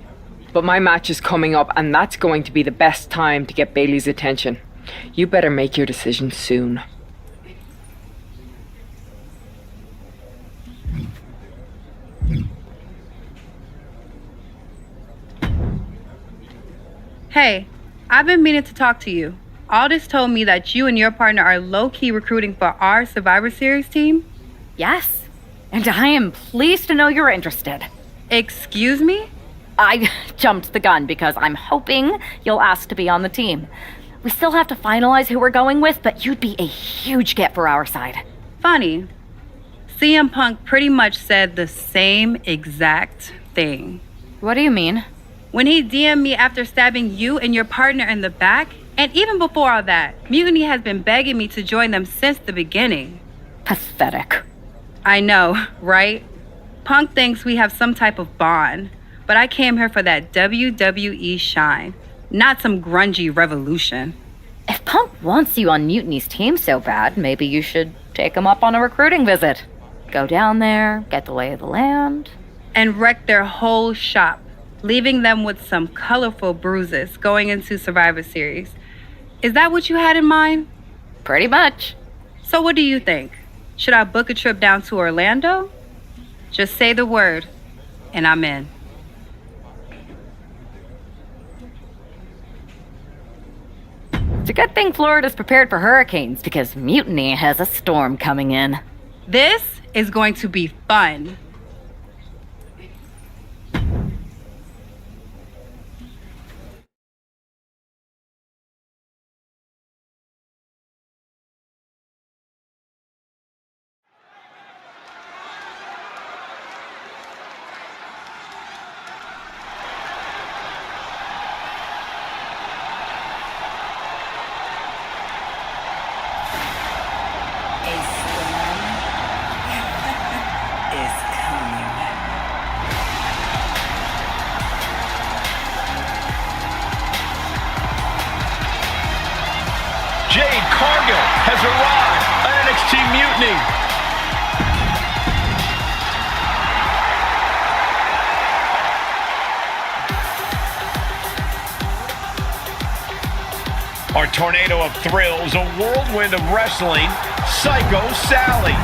but my match is coming up, and that's going to be the best time to get Bayley's attention. You better make your decision soon. Hey, I've been meaning to talk to you. Aldis told me that you and your partner are low-key recruiting for our Survivor Series team? Yes, and I am pleased to know you're interested. Excuse me? I jumped the gun because I'm hoping you'll ask to be on the team. We still have to finalize who we're going with, but you'd be a huge get for our side. Funny. CM Punk pretty much said the same exact thing. What do you mean? When he DM'd me after stabbing you and your partner in the back, and even before all that, Mutiny has been begging me to join them since the beginning. Pathetic. I know, right? Punk thinks we have some type of bond, but I came here for that WWE shine, not some grungy revolution. If Punk wants you on Mutiny's team so bad, maybe you should take him up on a recruiting visit. Go down there, get the lay of the land. And wreck their whole shop. leaving them with some colorful bruises going into Survivor Series. Is that what you had in mind? Pretty much. So what do you think? Should I book a trip down to Orlando? Just say the word, and I'm in. It's a good thing Florida's prepared for hurricanes because Mutiny has a storm coming in. This is going to be fun. Jade Cargill has arrived at NXT Mutiny. Our tornado of thrills, a whirlwind of wrestling, Psycho Sally.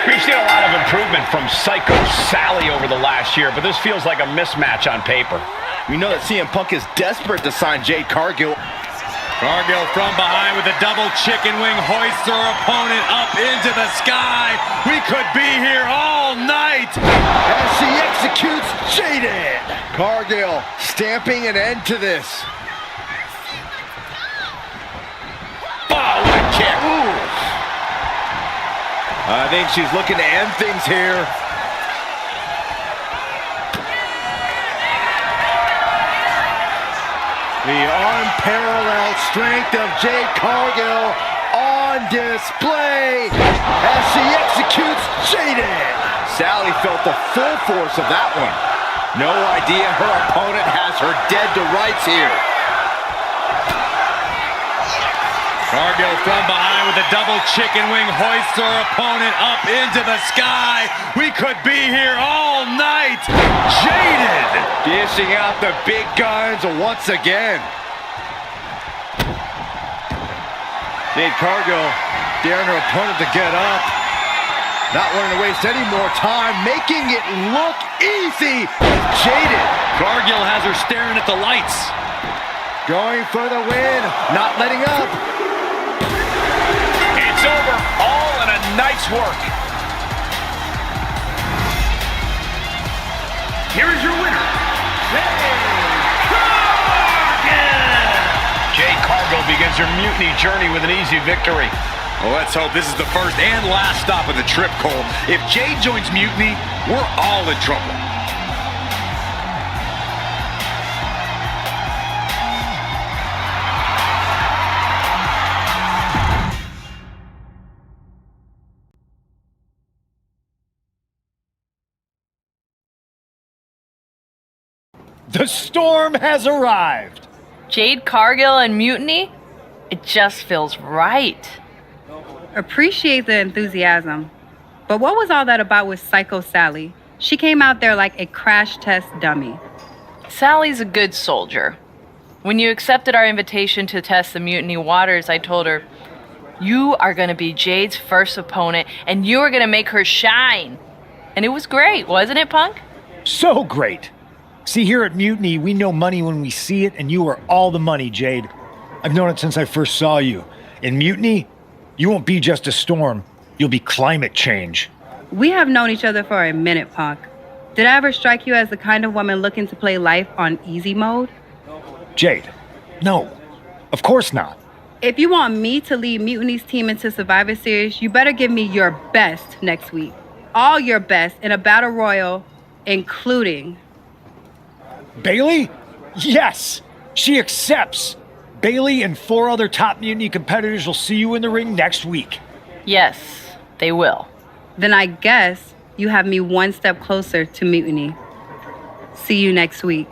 We've seen a lot of improvement from Psycho Sally over the last year, but this feels like a mismatch on paper. We know that CM Punk is desperate to sign Jade Cargill. Cargill from behind with a double chicken wing, hoists her opponent up into the sky. We could be here all night. As she executes Jaded. Cargill stamping an end to this. Oh, what a kick. Ooh. I think she's looking to end things here. The unparalleled strength of Jade Cargill on display as she executes Jaded. Sally felt the full force of that one. No idea her opponent has her dead to rights here. Cargill from behind with a double chicken wing, hoists her opponent up into the sky. We could be here all night. Jaded. Dishing out the big guns once again. Jade Cargill daring her opponent to get up. Not wanting to waste any more time, making it look easy. Jaded. Cargill has her staring at the lights. Going for the win, not letting up. It's over, all in a night's work. Here is your winner, Jade Cargill begins her mutiny journey with an easy victory. Well, let's hope this is the first and last stop of the trip, Cole. If Jade joins Mutiny, we're all in trouble. The storm has arrived. Jade Cargill and Mutiny? It just feels right. Appreciate the enthusiasm. But what was all that about with Psycho Sally? She came out there like a crash test dummy. Sally's a good soldier. When you accepted our invitation to test the Mutiny waters, I told her, you are going to be Jade's first opponent, and you are going to make her shine. And it was great, wasn't it, Punk? So great. See, here at Mutiny, we know money when we see it, and you are all the money, Jade. I've known it since I first saw you. In Mutiny, you won't be just a storm. You'll be climate change. We have known each other for a minute, Punk. Did I ever strike you as the kind of woman looking to play life on easy mode? Jade, no. Of course not. If you want me to lead Mutiny's team into Survivor Series, you better give me your best next week. All your best in a battle royal, including... Bailey? Yes! She accepts! Bailey and 4 other top Mutiny competitors will see you in the ring next week. Yes, they will. Then I guess you have me one step closer to Mutiny. See you next week.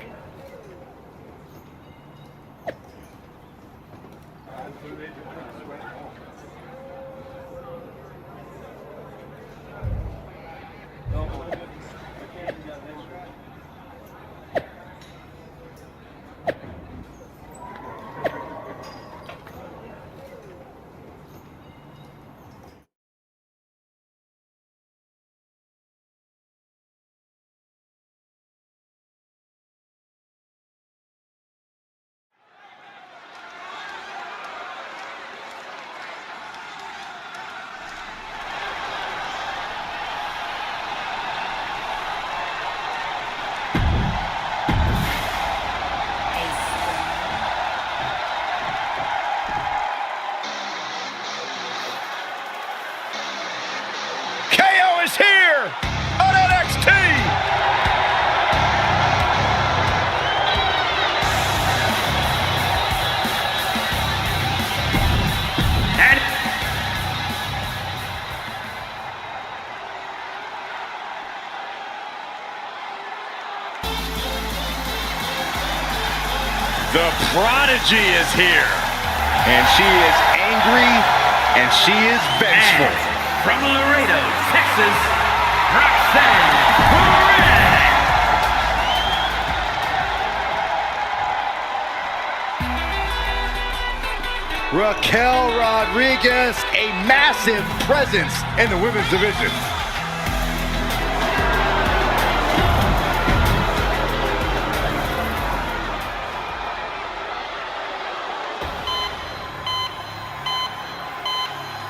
The prodigy is here. And she is angry, and she is vengeful. And from Laredo, Texas, Roxanne Perez. Raquel Rodriguez, a massive presence in the women's division.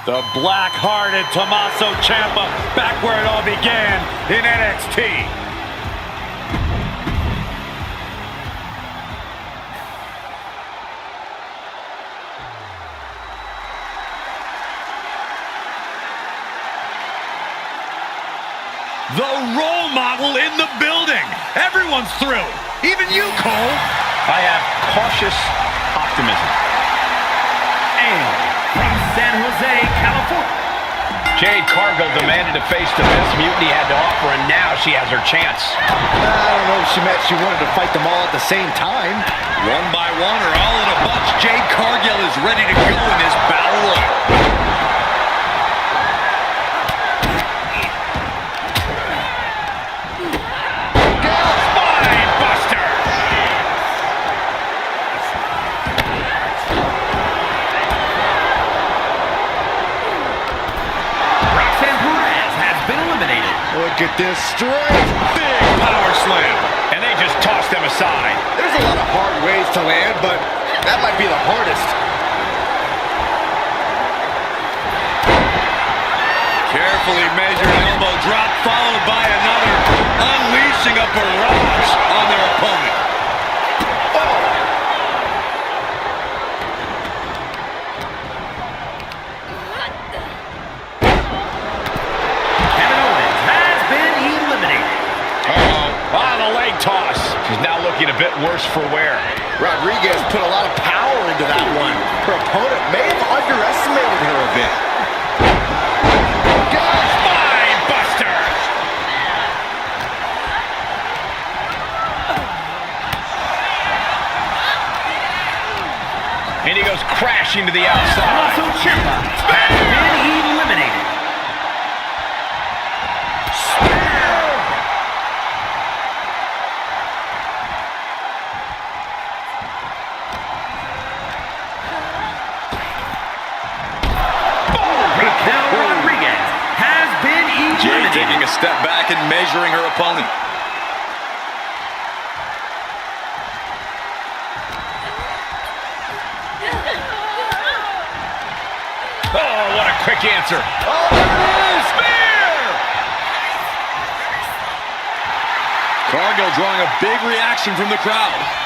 The black-hearted Tommaso Ciampa back where it all began in NXT. The role model in the building. Everyone's thrilled. Even you, Cole. I have cautious optimism. And from San Jose, California, Jade Cargill demanded to face the best Mutiny had to offer, and now she has her chance. I don't know if she meant she wanted to fight them all at the same time. One by one or all in a bunch, Jade Cargill is ready to go in this battle royal. Look at this strength. Big power slam. And they just tossed them aside. There's a lot of hard ways to land, but that might be the hardest. Carefully measured elbow drop followed by another, unleashing a barrage on their opponent. Toss. She's now looking a bit worse for wear. Rodriguez put a lot of power into that one. Her opponent may have underestimated her a bit. Spine buster! And he goes crashing to the outside. Tommaso Ciampa has been eliminated. Jade taking a step back and measuring her opponent. Oh, what a quick answer. Oh, Spear! Cargill drawing a big reaction from the crowd.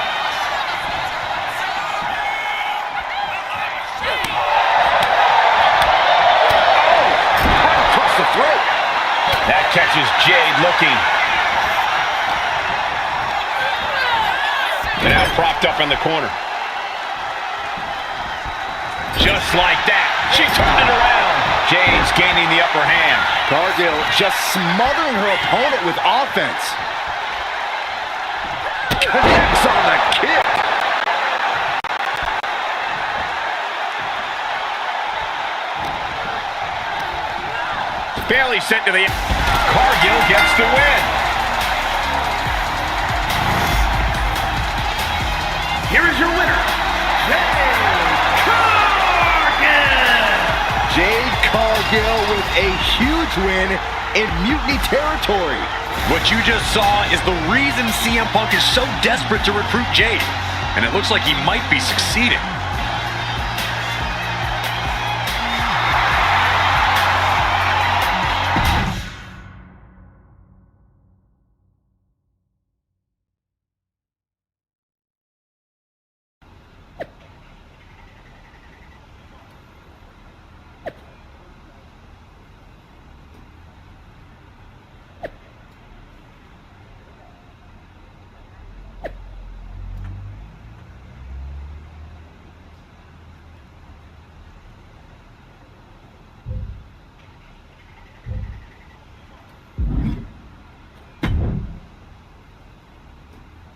across the throat. That catches Jade looking. And now propped up in the corner. Just like that, she turned it around. Jade's gaining the upper hand. Cargill just smothering her opponent with offense. Connects on the kick. Bailey sent to the... Cargill gets the win. Here is your winner, Jade Cargill with a huge win in Mutiny territory. What you just saw is the reason CM Punk is so desperate to recruit Jade. And it looks like he might be succeeding.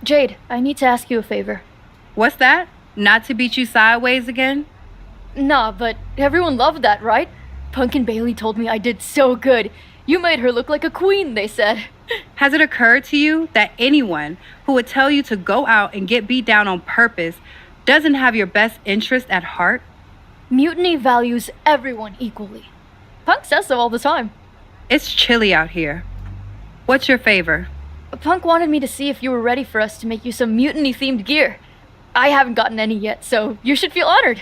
Jade, I need to ask you a favor. What's that? Not to beat you sideways again? Nah, but everyone loved that, right? Punk and Bailey told me I did so good. You made her look like a queen, they said. Has it occurred to you that anyone who would tell you to go out and get beat down on purpose doesn't have your best interest at heart? Mutiny values everyone equally. Punk says so all the time. It's chilly out here. What's your favor? Punk wanted me to see if you were ready for us to make you some mutiny-themed gear. I haven't gotten any yet, so you should feel honored.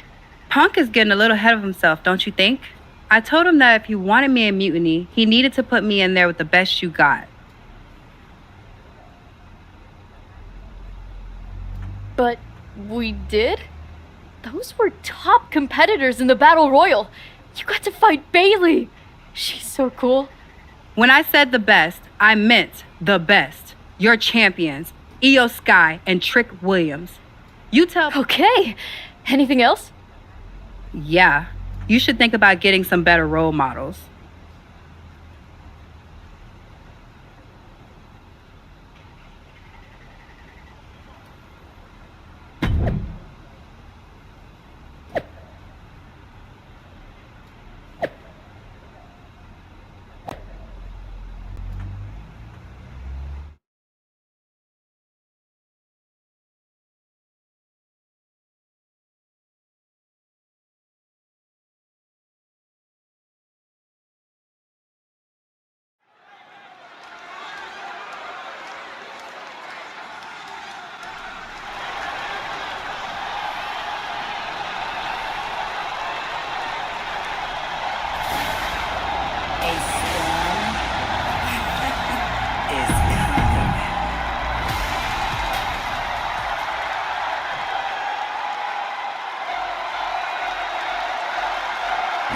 Punk is getting a little ahead of himself, don't you think? I told him that if he wanted me in Mutiny, he needed to put me in there with the best you got. But we did? Those were top competitors in the Battle Royal. You got to fight Bailey. She's so cool. When I said the best, I meant the best. Your champions, Io Sky and Trick Williams. You tell... Okay. Anything else? Yeah. You should think about getting some better role models.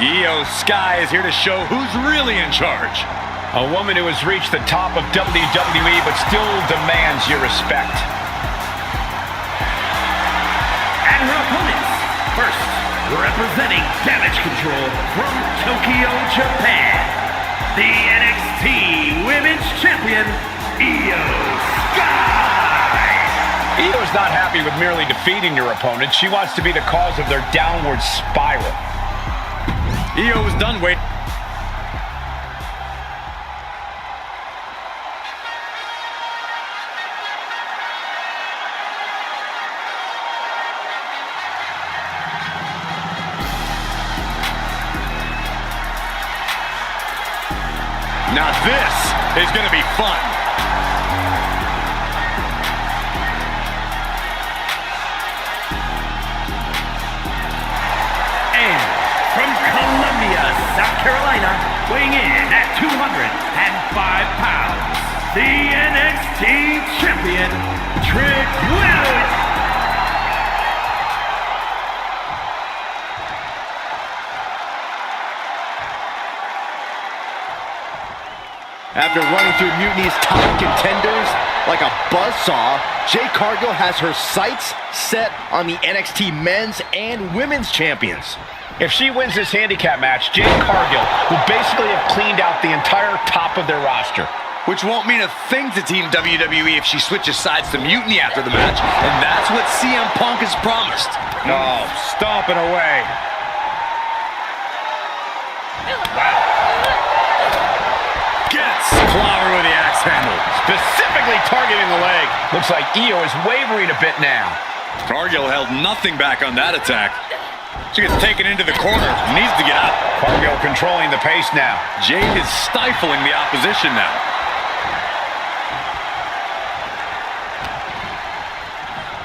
Io Sky is here to show who's really in charge. A woman who has reached the top of WWE but still demands your respect. And her opponents, first, representing Damage Control from Tokyo, Japan, the NXT Women's Champion, Io Sky. Io's not happy with merely defeating your opponent. She wants to be the cause of their downward spiral. Io was done waiting. Now this is going to be fun. South Carolina, weighing in at 205 pounds, the NXT Champion, Trick Williams. After running through Mutiny's top contenders like a buzzsaw, Jade Cargill has her sights set on the NXT Men's and Women's Champions. If she wins this handicap match, Jade Cargill will basically have cleaned out the entire top of their roster. Which won't mean a thing to Team WWE if she switches sides to Mutiny after the match, and that's what CM Punk has promised. Oh, stomping away. Wow. Gets clobbered with the axe handle, specifically targeting the leg. Looks like Io is wavering a bit now. Cargill held nothing back on that attack. She gets taken into the corner, needs to get out. Cargill controlling the pace now. Jade is stifling the opposition now.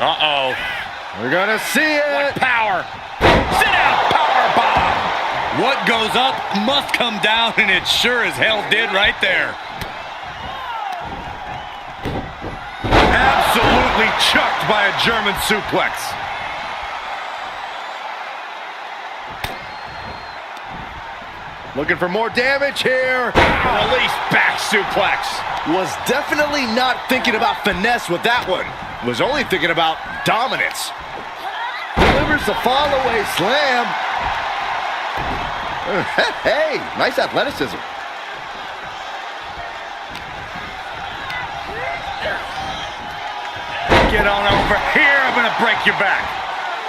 Uh-oh. We're gonna see it. What power. Sit down, power bomb. What goes up must come down, and it sure as hell did right there. Absolutely chucked by a German suplex. Looking for more damage here. Release back suplex. Was definitely not thinking about finesse with that one. Was only thinking about dominance. Delivers the fall-away slam. Hey, nice athleticism. Get on over here. I'm going to break your back.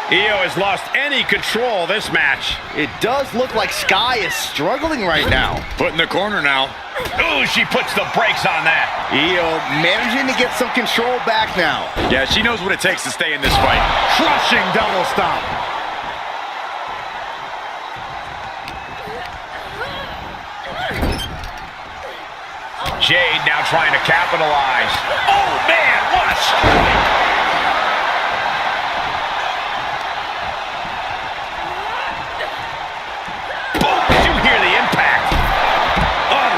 Io has lost any control of this match. It does look like Sky is struggling right now. Put in the corner now. Ooh, she puts the brakes on that. Io managing to get some control back now. Yeah, she knows what it takes to stay in this fight. Crushing double stomp. Jade now trying to capitalize. Oh, man, what a strike. Boom, did you hear the impact? Oh.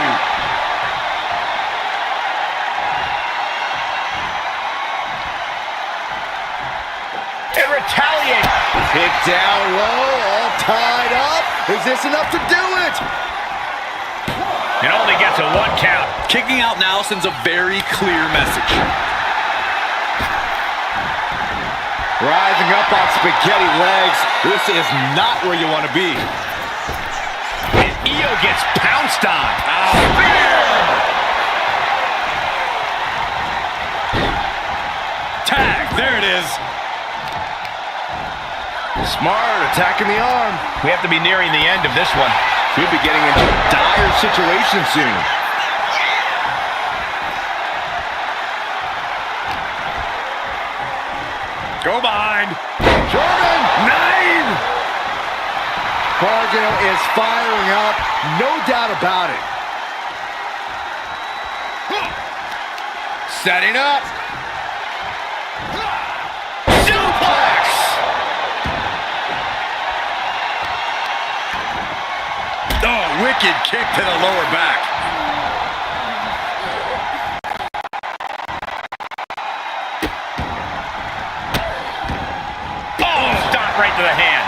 And retaliate. Kick down low, all tied up. Is this enough to do it? It only gets a 1 count. Kicking out now sends a very clear message. Rising up on spaghetti legs. This is not where you want to be. And Io gets pounced on. Tag, there it is. Smart, attacking the arm. We have to be nearing the end of this one. Could be getting into a dire situation soon. Go behind. German! 9! Cargill is firing up, no doubt about it. Setting up. Suplex! Oh, wicked kick to the lower back. Oh, stop right to the hand.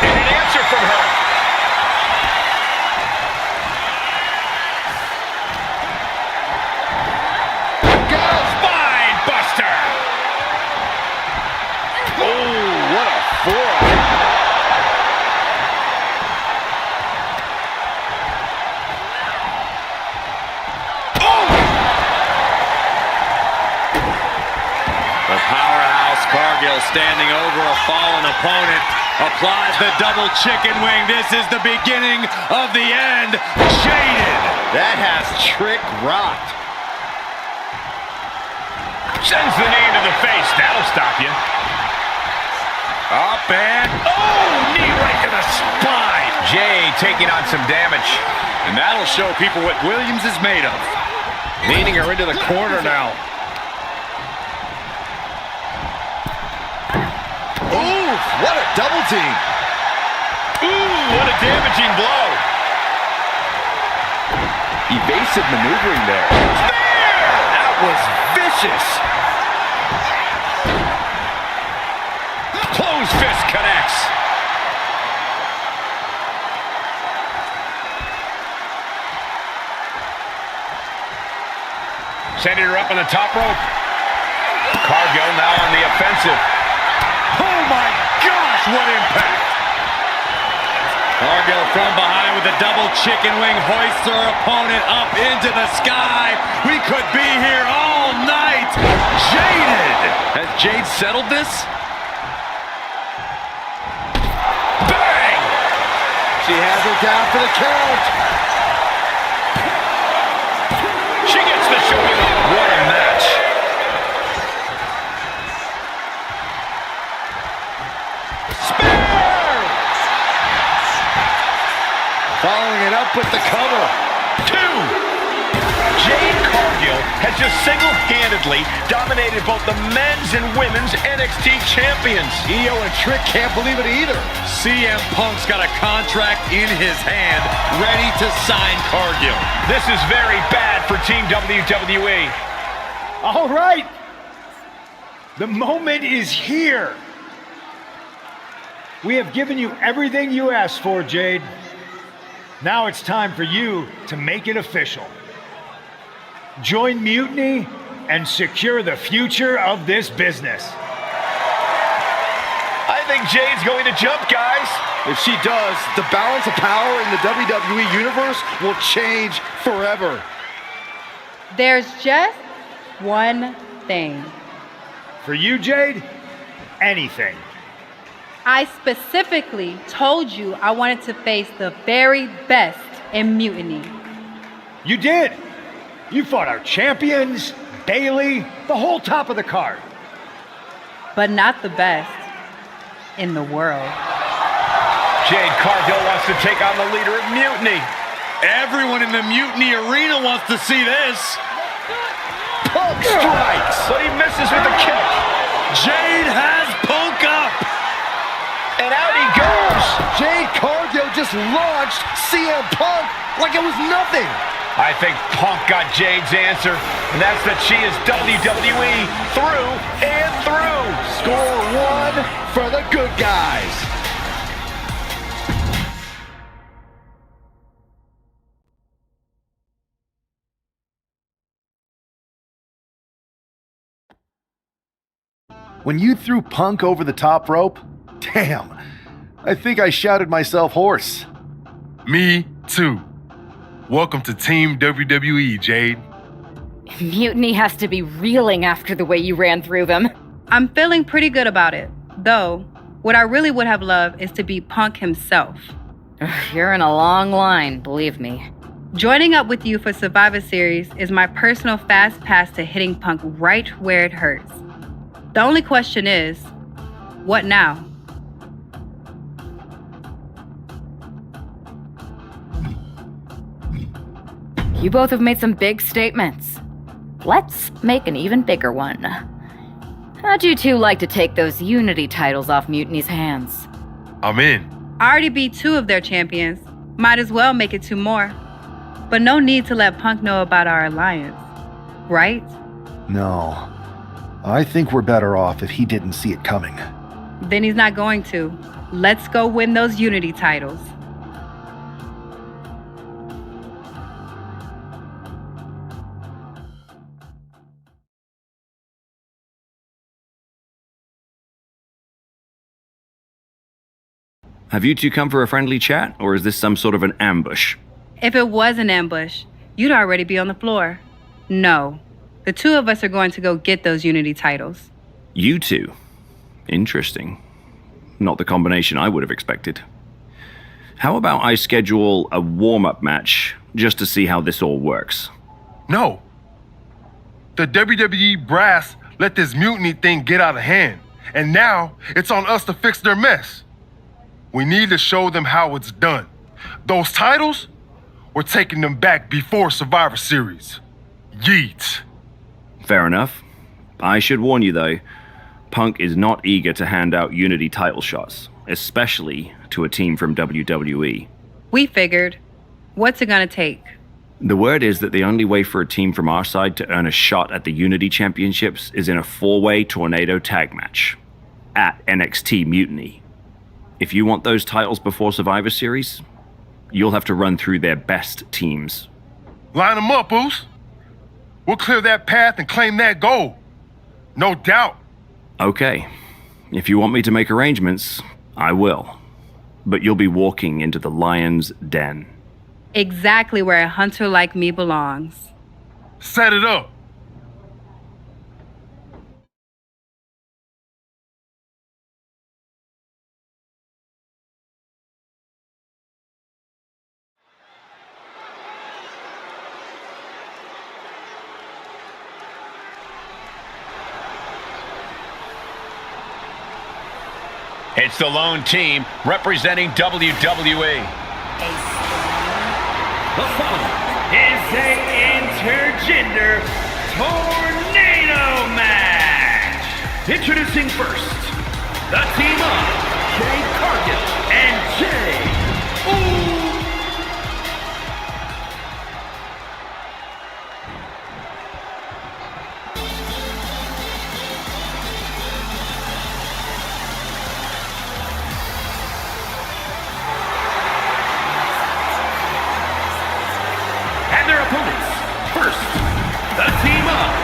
And an answer from her. Spine buster. Oh, what a forearm. The powerhouse Cargill standing over a fallen opponent. Applies the double chicken wing. This is the beginning of the end. Jaded. That has Trick rocked. Sends the knee to the face. That'll stop you. Up and... Oh, knee right to the spine. Jay taking on some damage. And that'll show people what Williams is made of. Leaning her into the corner now. Ooh, what a double team. Ooh, what a damaging blow. Evasive maneuvering there. That was vicious. Closed fist connects. Sending her up on the top rope. Cargill now on the offensive. Oh my gosh, what impact! Cargill from behind with a double chicken wing, hoists her opponent up into the sky. We could be here all night. Jaded! Has Jade settled this? Bang! She has her down for the count. She gets the showing off. What a match. Following it up with the cover. 2. Jade Cargill has just single-handedly dominated both the men's and women's NXT champions. Io and Trick can't believe it either. CM Punk's got a contract in his hand, ready to sign Cargill. This is very bad for Team WWE. All right. The moment is here. We have given you everything you asked for, Jade. Now it's time for you to make it official. Join Mutiny and secure the future of this business. I think think Jade's going to jump, guys? If she does, the balance of power in the WWE Universe will change forever. There's just one thing. For you, Jade, anything. I specifically told you I wanted to face the very best in Mutiny. You did. You fought our champions, Bailey, the whole top of the card. But not the best in the world. Jade Cargill wants to take on the leader of Mutiny. Everyone in the Mutiny arena wants to see this. Punk strikes! But he misses with the kick. Jade has Punk up. And out he goes. Jade Cargill just launched CM Punk like it was nothing. I think Punk got Jade's answer, and that's that she is WWE through and through. Score one for the good guys. When you threw Punk over the top rope, damn, I think I shouted myself hoarse. Me too. Welcome to Team WWE, Jade. Mutiny has to be reeling after the way you ran through them. I'm feeling pretty good about it. Though, what I really would have loved is to be Punk himself. You're in a long line, believe me. Joining up with you for Survivor Series is my personal fast pass to hitting Punk right where it hurts. The only question is, what now? You both have made some big statements. Let's make an even bigger one. How'd you two like to take those Unity titles off Mutiny's hands? I'm in. I already beat 2 of their champions. Might as well make it 2 more. But no need to let Punk know about our alliance, right? No. I think we're better off if he didn't see it coming. Then he's not going to. Let's go win those Unity titles. Have you two come for a friendly chat, or is this some sort of an ambush? If it was an ambush, you'd already be on the floor. No. The 2 of us are going to go get those Unity titles. You two? Interesting. Not the combination I would have expected. How about I schedule a warm-up match just to see how this all works? No. The WWE brass let this mutiny thing get out of hand, and now it's on us to fix their mess. We need to show them how it's done. Those titles, we're taking them back before Survivor Series. Yeet. Fair enough. I should warn you though, Punk is not eager to hand out Unity title shots, especially to a team from WWE. We figured. What's it gonna take? The word is that the only way for a team from our side to earn a shot at the Unity Championships is in a 4-way tornado tag match at NXT Mutiny. If you want those titles before Survivor Series, you'll have to run through their best teams. Line them up, Oos. We'll clear that path and claim that gold. No doubt. Okay. If you want me to make arrangements, I will. But you'll be walking into the lion's den. Exactly where a hunter like me belongs. Set it up. It's the lone team representing WWE. The following is a intergender tornado match. Introducing first, the team of Jade Cargill and Jade and their opponents. First, the team up.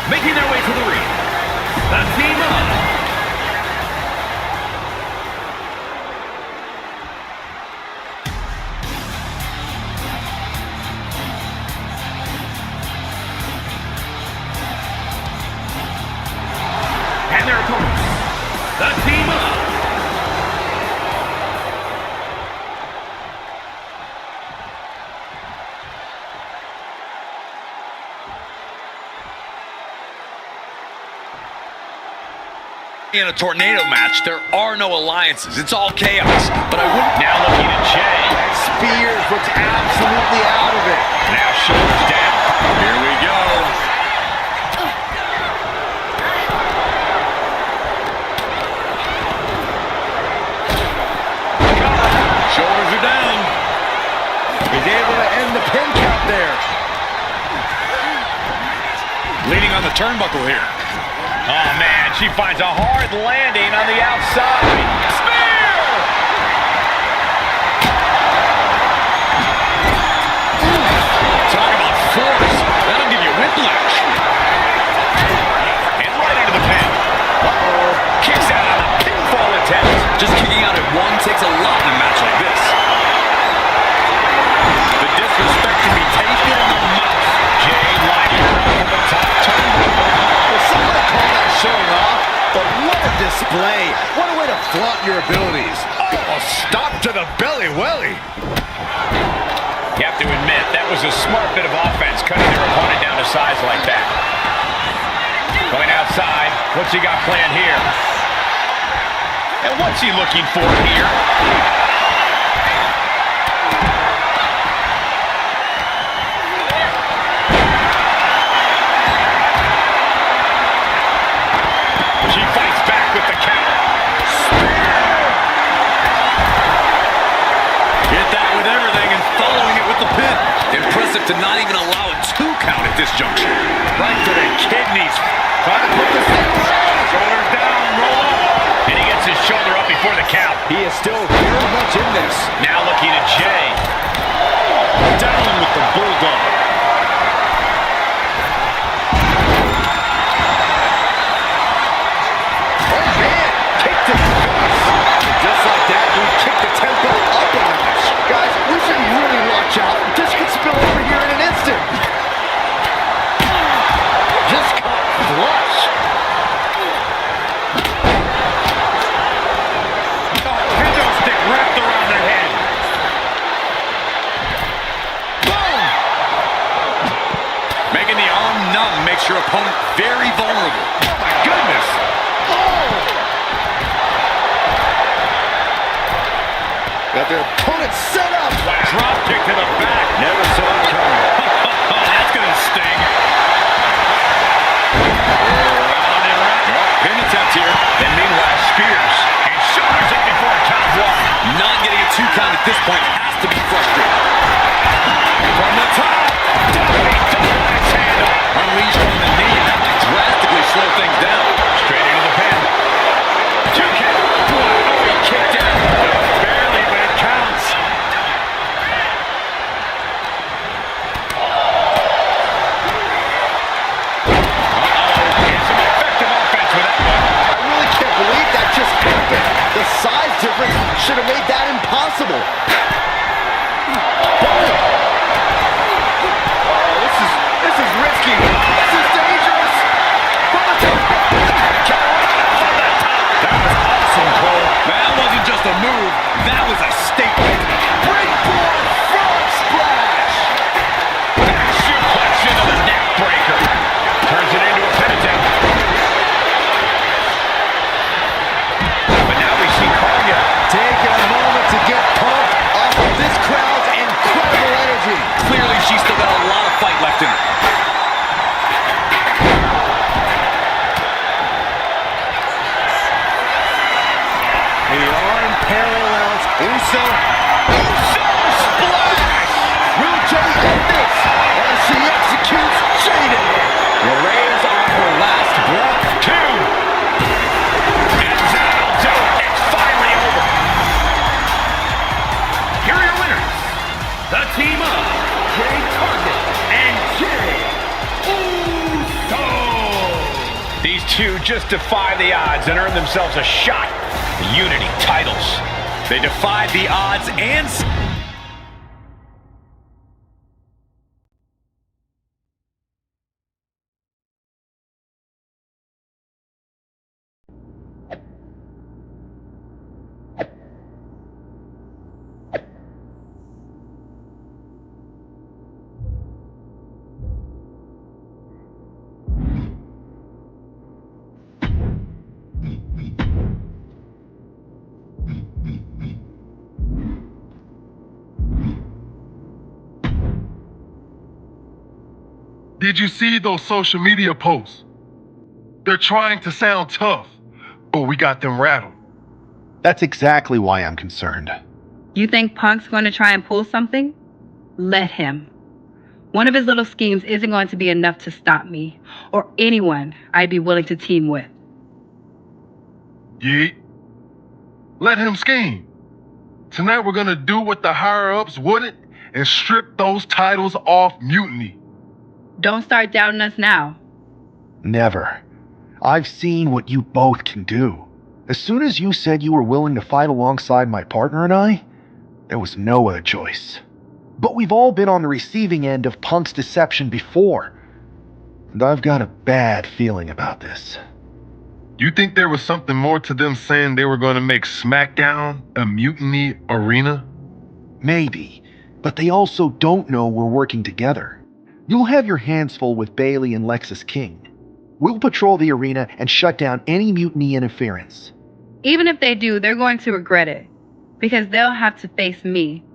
Making their way to the ring, the team of... and their opponents, the team of... In a tornado match, there are no alliances. It's all chaos. But I wouldn't... Now looking at Jay. Spears looks absolutely out of it. Now shoulders down. Here we go. Shoulders are down. He's able to end the pin count there. Leaning on the turnbuckle here. Oh, man, she finds a hard landing on the outside. Spear! Talk about force. That'll give you whiplash. And right into the pin. Uh-oh. Kicks out on a pinfall attempt. Just kicking out at one takes a lot in a match like this. The disrespect can be tasted in the mouth. Jay lining her up from the top turnbuckle. Somebody call that showing off, but what a display. What a way to flaunt your abilities. Oh, stop to the belly welly. You have to admit, that was a smart bit of offense, cutting their opponent down to size like that. Going outside, what's he got planned here? And what's he looking for here? She fights back with the counter. Hit that with everything and following it with the pin. Impressive to not even allow a 2 count at this juncture. Right to the kidneys. Trying to put this down. Shoulders down, roll up. And he gets his shoulder up before the count. He is still very much in this. Now looking at Jay. Down with the bulldog. Just like that, we kick the tempo up a notch. Guys, we should really watch out. This could spill over here in an instant. Just caught flush. Kendo stick wrapped around their head. Boom! Making the arm numb makes your opponent very vulnerable. Oh my goodness. Got their opponent set up. Drop kick to the back. Never saw it coming. That's gonna sting. Round and round. Pin attempt here. Then meanwhile, Spears. And shoulders up before a count of 1. Not getting a 2 count at this point has to be frustrating. From the top. Diving double axe handle. Unleashed from the knee and that can drastically slow things down. Straight into the pin. 2 count. Oh, he kicked out. Barely, but it counts. Some effective offense with that one. I really can't believe that just happened. The size difference should have made that impossible. This is risky. This is dangerous. From the top. That was awesome, Cole. That wasn't just a move, that was a statement. Springboard frog splash. Back suplex into the neck breaker. Turns it into a pin attempt. But now we see Cargill taking a moment to get pumped two just defy the odds and earn themselves a shot at the Unity titles. They defied the odds and... Did you see those social media posts? They're trying to sound tough, but we got them rattled. That's exactly why I'm concerned. You think Punk's going to try and pull something? Let him. One of his little schemes isn't going to be enough to stop me, or anyone I'd be willing to team with. Yeet. Let him scheme. Tonight we're gonna do what the higher-ups wouldn't and strip those titles off Mutiny. Don't start doubting us now. Never. I've seen what you both can do. As soon as you said you were willing to fight alongside my partner and I, there was no other choice. But we've all been on the receiving end of Punk's deception before, and I've got a bad feeling about this. You think there was something more to them saying they were going to make SmackDown a Mutiny arena? Maybe, but they also don't know we're working together. You'll have your hands full with Bailey and Lexus King. We'll patrol the arena and shut down any Mutiny interference. Even if they do, they're going to regret it, because they'll have to face me.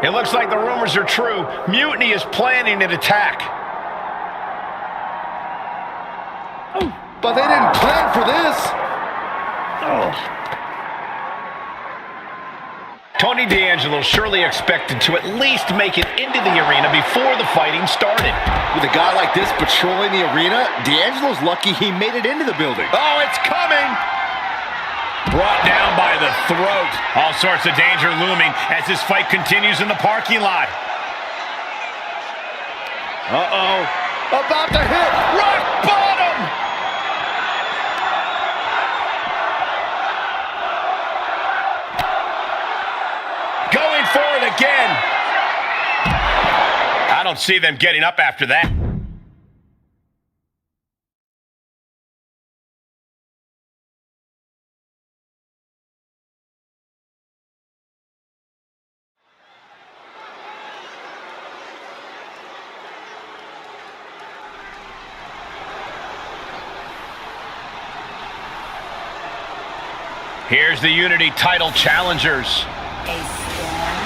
It looks like the rumors are true. Mutiny is planning an attack. But they didn't plan for this. Tony D'Angelo surely expected to at least make it into the arena before the fighting started. With a guy like this patrolling the arena, D'Angelo's lucky he made it into the building. Oh, it's coming! Brought down by the throat. All sorts of danger looming as this fight continues in the parking lot. Uh-oh. About to hit. Rock bottom! Going for it again. I don't see them getting up after that. Here's the Unity title challengers.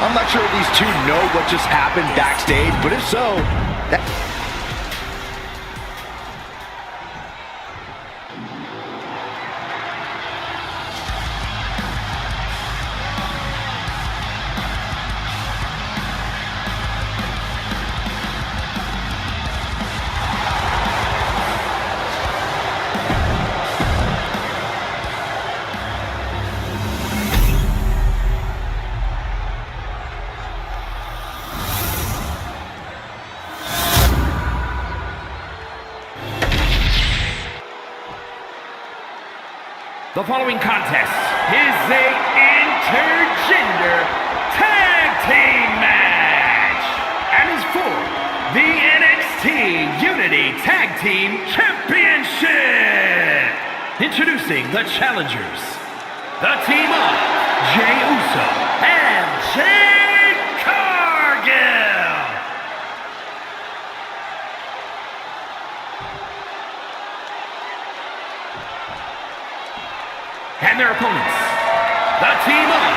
I'm not sure if these two know what just happened backstage, but if so, The following contest is a intergender tag team match and is for the NXT Unity Tag Team Championship. Introducing the challengers, the team of Jey Uso and Jade Cargill. And their opponents, the team of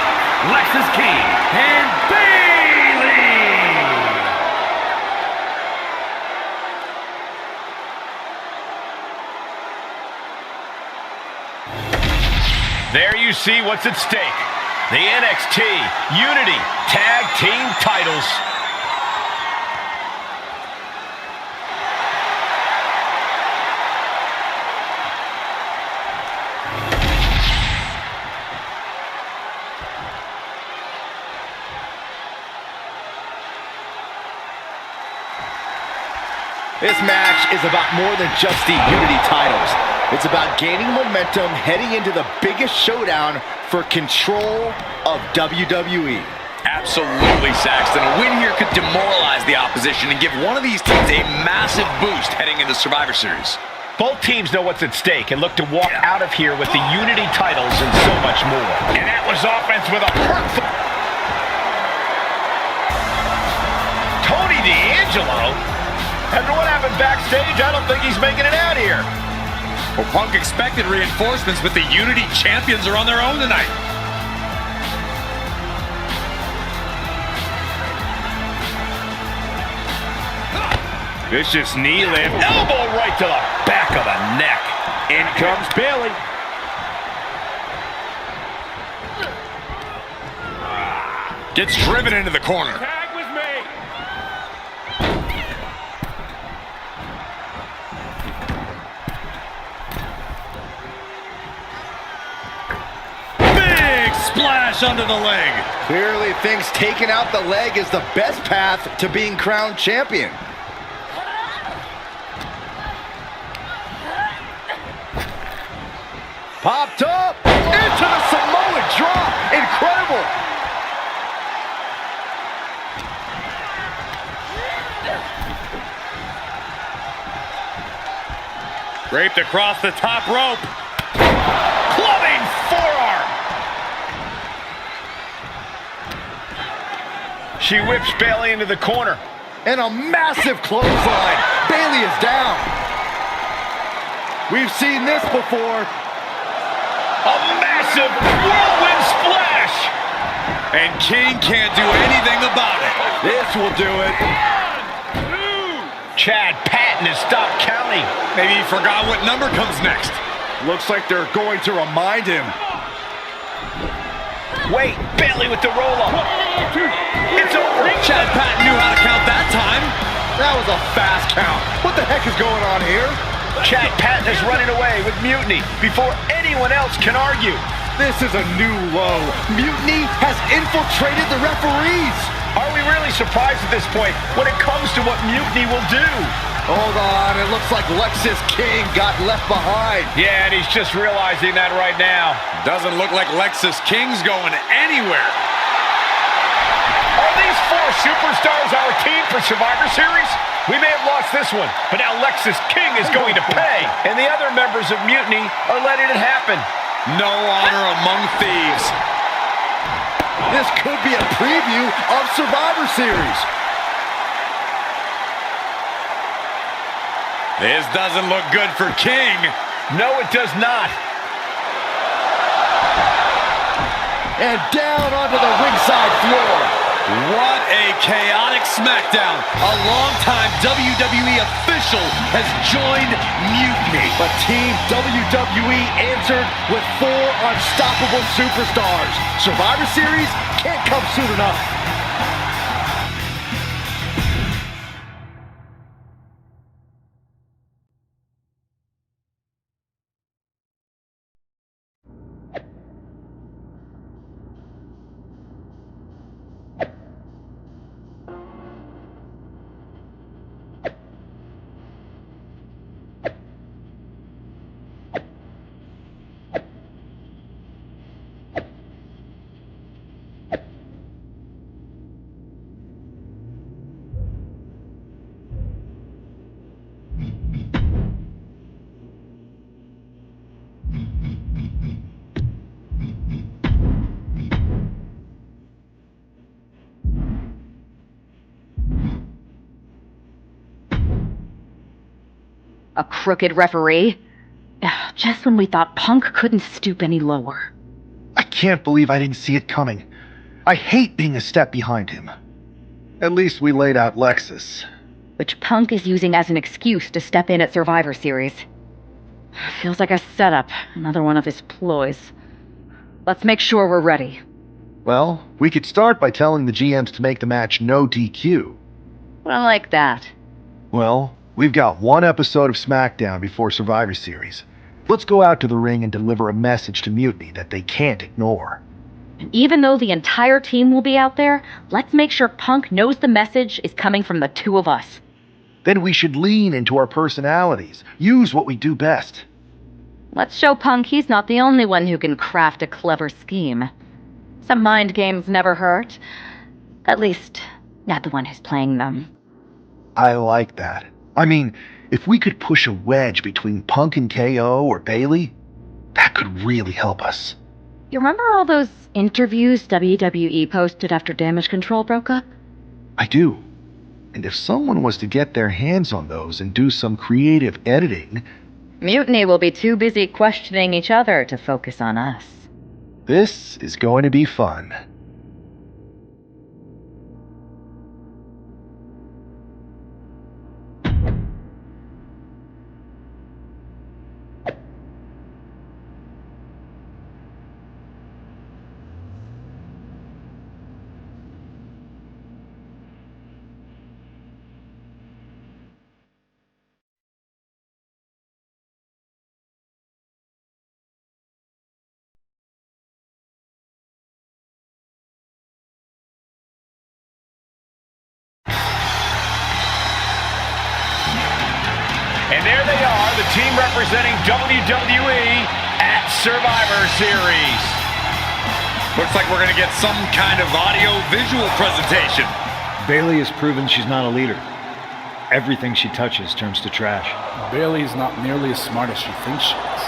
Lexus King and Bailey. There you see what's at stake. The NXT Unity Tag Team titles. This match is about more than just the Unity titles. It's about gaining momentum heading into the biggest showdown for control of WWE. Absolutely, Saxton. A win here could demoralize the opposition and give one of these teams a massive boost heading into Survivor Series. Both teams know what's at stake and look to walk out of here with the Unity titles and so much more. And that was offense with a hurtful... Tony D'Angelo? After what happened backstage, I don't think he's making it out here. Well, Punk expected reinforcements, but the Unity champions are on their own tonight. Vicious knee lift. Elbow right to the back of the neck. In comes Bayley. Gets driven into the corner. Tag with me. Big splash under the leg. Clearly thinks taking out the leg is the best path to being crowned champion. Popped up into the Samoa drop. Incredible. Draped across the top rope. Clubbing forearm. She whips Bayley into the corner. And a massive clothesline. Bayley is down. We've seen this before. A massive whirlwind splash. And King can't do anything about it. This will do it. Chad Patton has stopped counting. Maybe he forgot what number comes next. Looks like they're going to remind him. Wait, Bayley with the roll-up. It's over. Chad Patton knew how to count that time. That was a fast count. What the heck is going on here? Chad Patton is running away with Mutiny before anyone else can argue. This is a new low. Mutiny has infiltrated the referees. Are we really surprised at this point when it comes to what Mutiny will do? Hold on, it looks like Lexis King got left behind. Yeah, and he's just realizing that right now. Doesn't look like Lexis King's going anywhere. Are these four superstars our team for Survivor Series? We may have lost this one, but now Lexis King is going to pay, and the other members of Mutiny are letting it happen. No honor among thieves. This could be a preview of Survivor Series. This doesn't look good for King. No, it does not. And down onto the ringside floor. What a chaotic SmackDown. A longtime WWE official has joined Mutiny. But Team WWE answered with 4 unstoppable superstars. Survivor Series can't come soon enough. A crooked referee? Just when we thought Punk couldn't stoop any lower. I can't believe I didn't see it coming. I hate being a step behind him. At least we laid out Lexus. Which Punk is using as an excuse to step in at Survivor Series. Feels like a setup, another one of his ploys. Let's make sure we're ready. Well, we could start by telling the GMs to make the match no DQ. I like that. Well, we've got one episode of SmackDown before Survivor Series. Let's go out to the ring and deliver a message to Mutiny that they can't ignore. And even though the entire team will be out there, let's make sure Punk knows the message is coming from the two of us. Then we should lean into our personalities, use what we do best. Let's show Punk he's not the only one who can craft a clever scheme. Some mind games never hurt. At least, not the one who's playing them. I like that. I mean, if we could push a wedge between Punk and KO or Bayley, that could really help us. You remember all those interviews WWE posted after Damage Control broke up? I do. And if someone was to get their hands on those and do some creative editing... Mutiny will be too busy questioning each other to focus on us. This is going to be fun. And there they are, the team representing WWE at Survivor Series. Looks like we're going to get some kind of audio-visual presentation. Bayley has proven she's not a leader. Everything she touches turns to trash. Bayley is not nearly as smart as she thinks she is.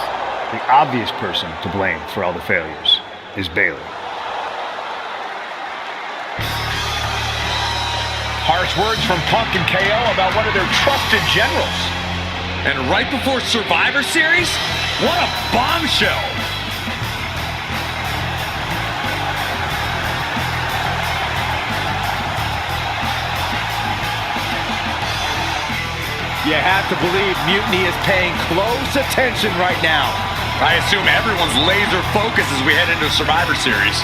The obvious person to blame for all the failures is Bayley. Harsh words from Punk and KO about one of their trusted generals. And right before Survivor Series? What a bombshell! You have to believe Mutiny is paying close attention right now. I assume everyone's laser focused as we head into Survivor Series.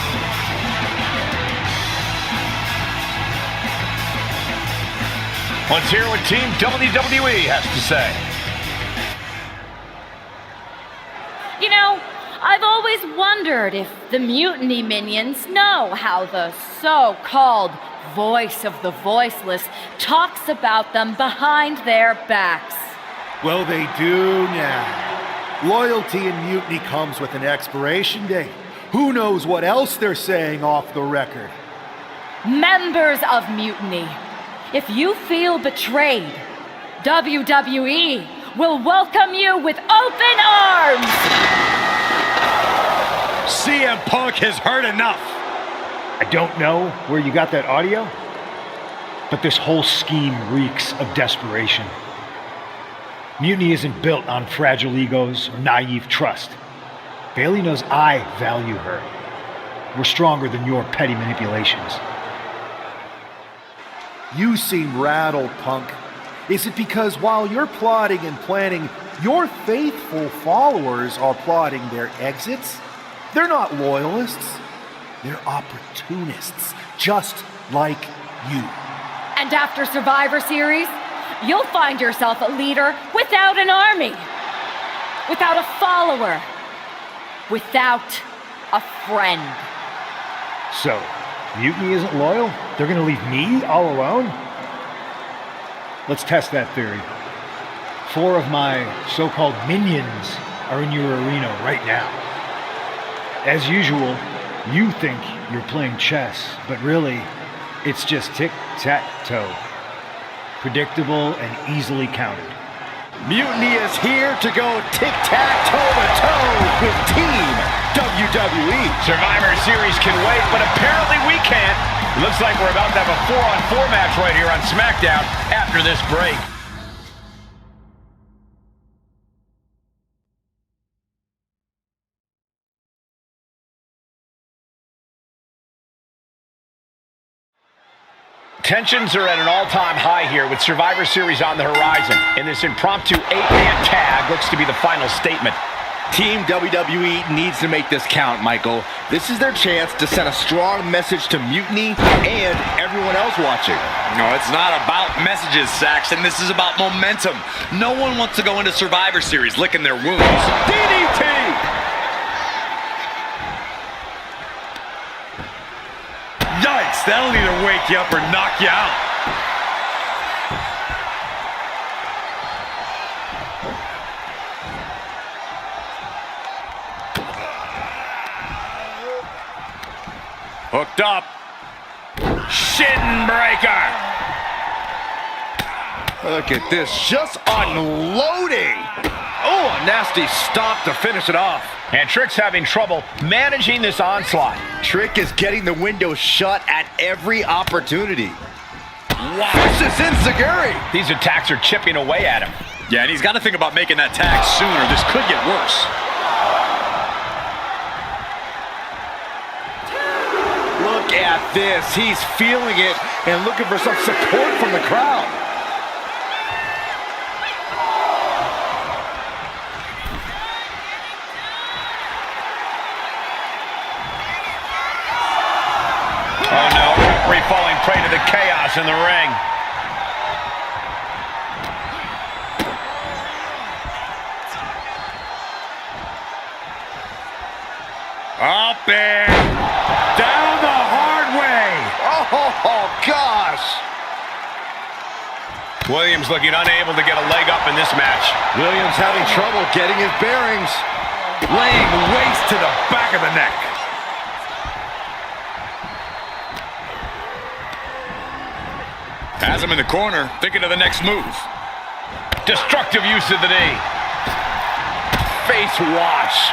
Let's hear what Team WWE has to say. You know, I've always wondered if the Mutiny minions know how the so-called voice of the voiceless talks about them behind their backs. Well, they do now. Loyalty in Mutiny comes with an expiration date. Who knows what else they're saying off the record? Members of Mutiny, if you feel betrayed, WWE will welcome you with open arms! CM Punk has heard enough! I don't know where you got that audio, but this whole scheme reeks of desperation. Mutiny isn't built on fragile egos or naive trust. Bayley knows I value her. We're stronger than your petty manipulations. You seem rattled, Punk. Is it because while you're plotting and planning, your faithful followers are plotting their exits? They're not loyalists. They're opportunists, just like you. And after Survivor Series, you'll find yourself a leader without an army, without a follower, without a friend. So, Mutiny isn't loyal? They're gonna leave me all alone? Let's test that theory. 4 of my so-called minions are in your arena right now. As usual, you think you're playing chess, but really, it's just tic-tac-toe. Predictable and easily countered. Mutiny is here to go tic-tac-toe-to-toe with Team WWE. Survivor Series can wait, but apparently we can't. It looks like we're about to have a 4-on-4 match right here on SmackDown after this break. Tensions are at an all-time high here with Survivor Series on the horizon. And this impromptu 8-man tag looks to be the final statement. Team WWE needs to make this count, Michael. This is their chance to send a strong message to Mutiny and everyone else watching. No, it's not about messages, Saxton. This is about momentum. No one wants to go into Survivor Series licking their wounds. DDT! Yikes, that'll either wake you up or knock you out. Hooked up. Shin breaker. Look at this, just unloading. Oh, a nasty stop to finish it off. And Trick's having trouble managing this onslaught. Trick is getting the window shut at every opportunity. Wow. This is Enziguri. These attacks are chipping away at him. Yeah, and he's got to think about making that tag sooner. This could get worse. Look at this. He's feeling it and looking for some support from the crowd. Oh no, referee falling prey to the chaos in the ring. Up and down the hard way. Oh, gosh. Williams looking unable to get a leg up in this match. Williams having trouble getting his bearings. Laying waste to the back of the neck. Has him in the corner, thinking of the next move. Destructive use of the knee. Face wash.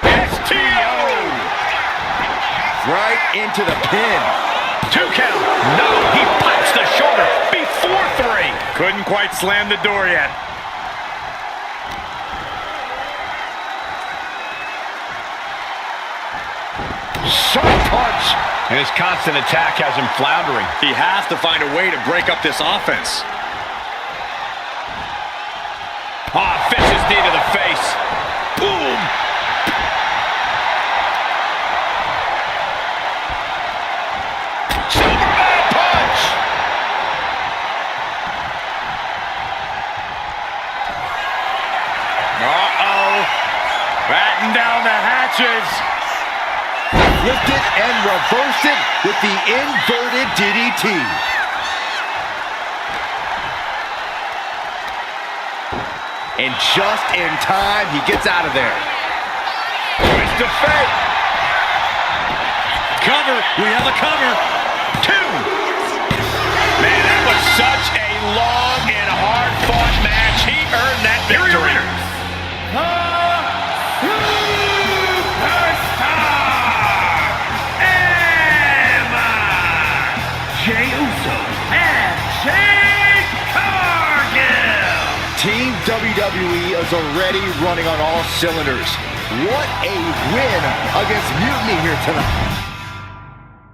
STO! Right into the pin. 2 count. No, he pops the shoulder before 3. Couldn't quite slam the door yet. Sharp punch. And his constant attack has him floundering. He has to find a way to break up this offense. Vicious knee to the face. Boom. Superman punch. Uh-oh. Batten down the hatches. Lifted and reversed it with the inverted DDT. And just in time, he gets out of there. Twist of fate. Cover. We have a cover. 2. Man, that was such a long and hard-fought match. He earned that victory. Jey Uso and Jade Cargill. Team WWE is already running on all cylinders. What a win against Mutiny here tonight.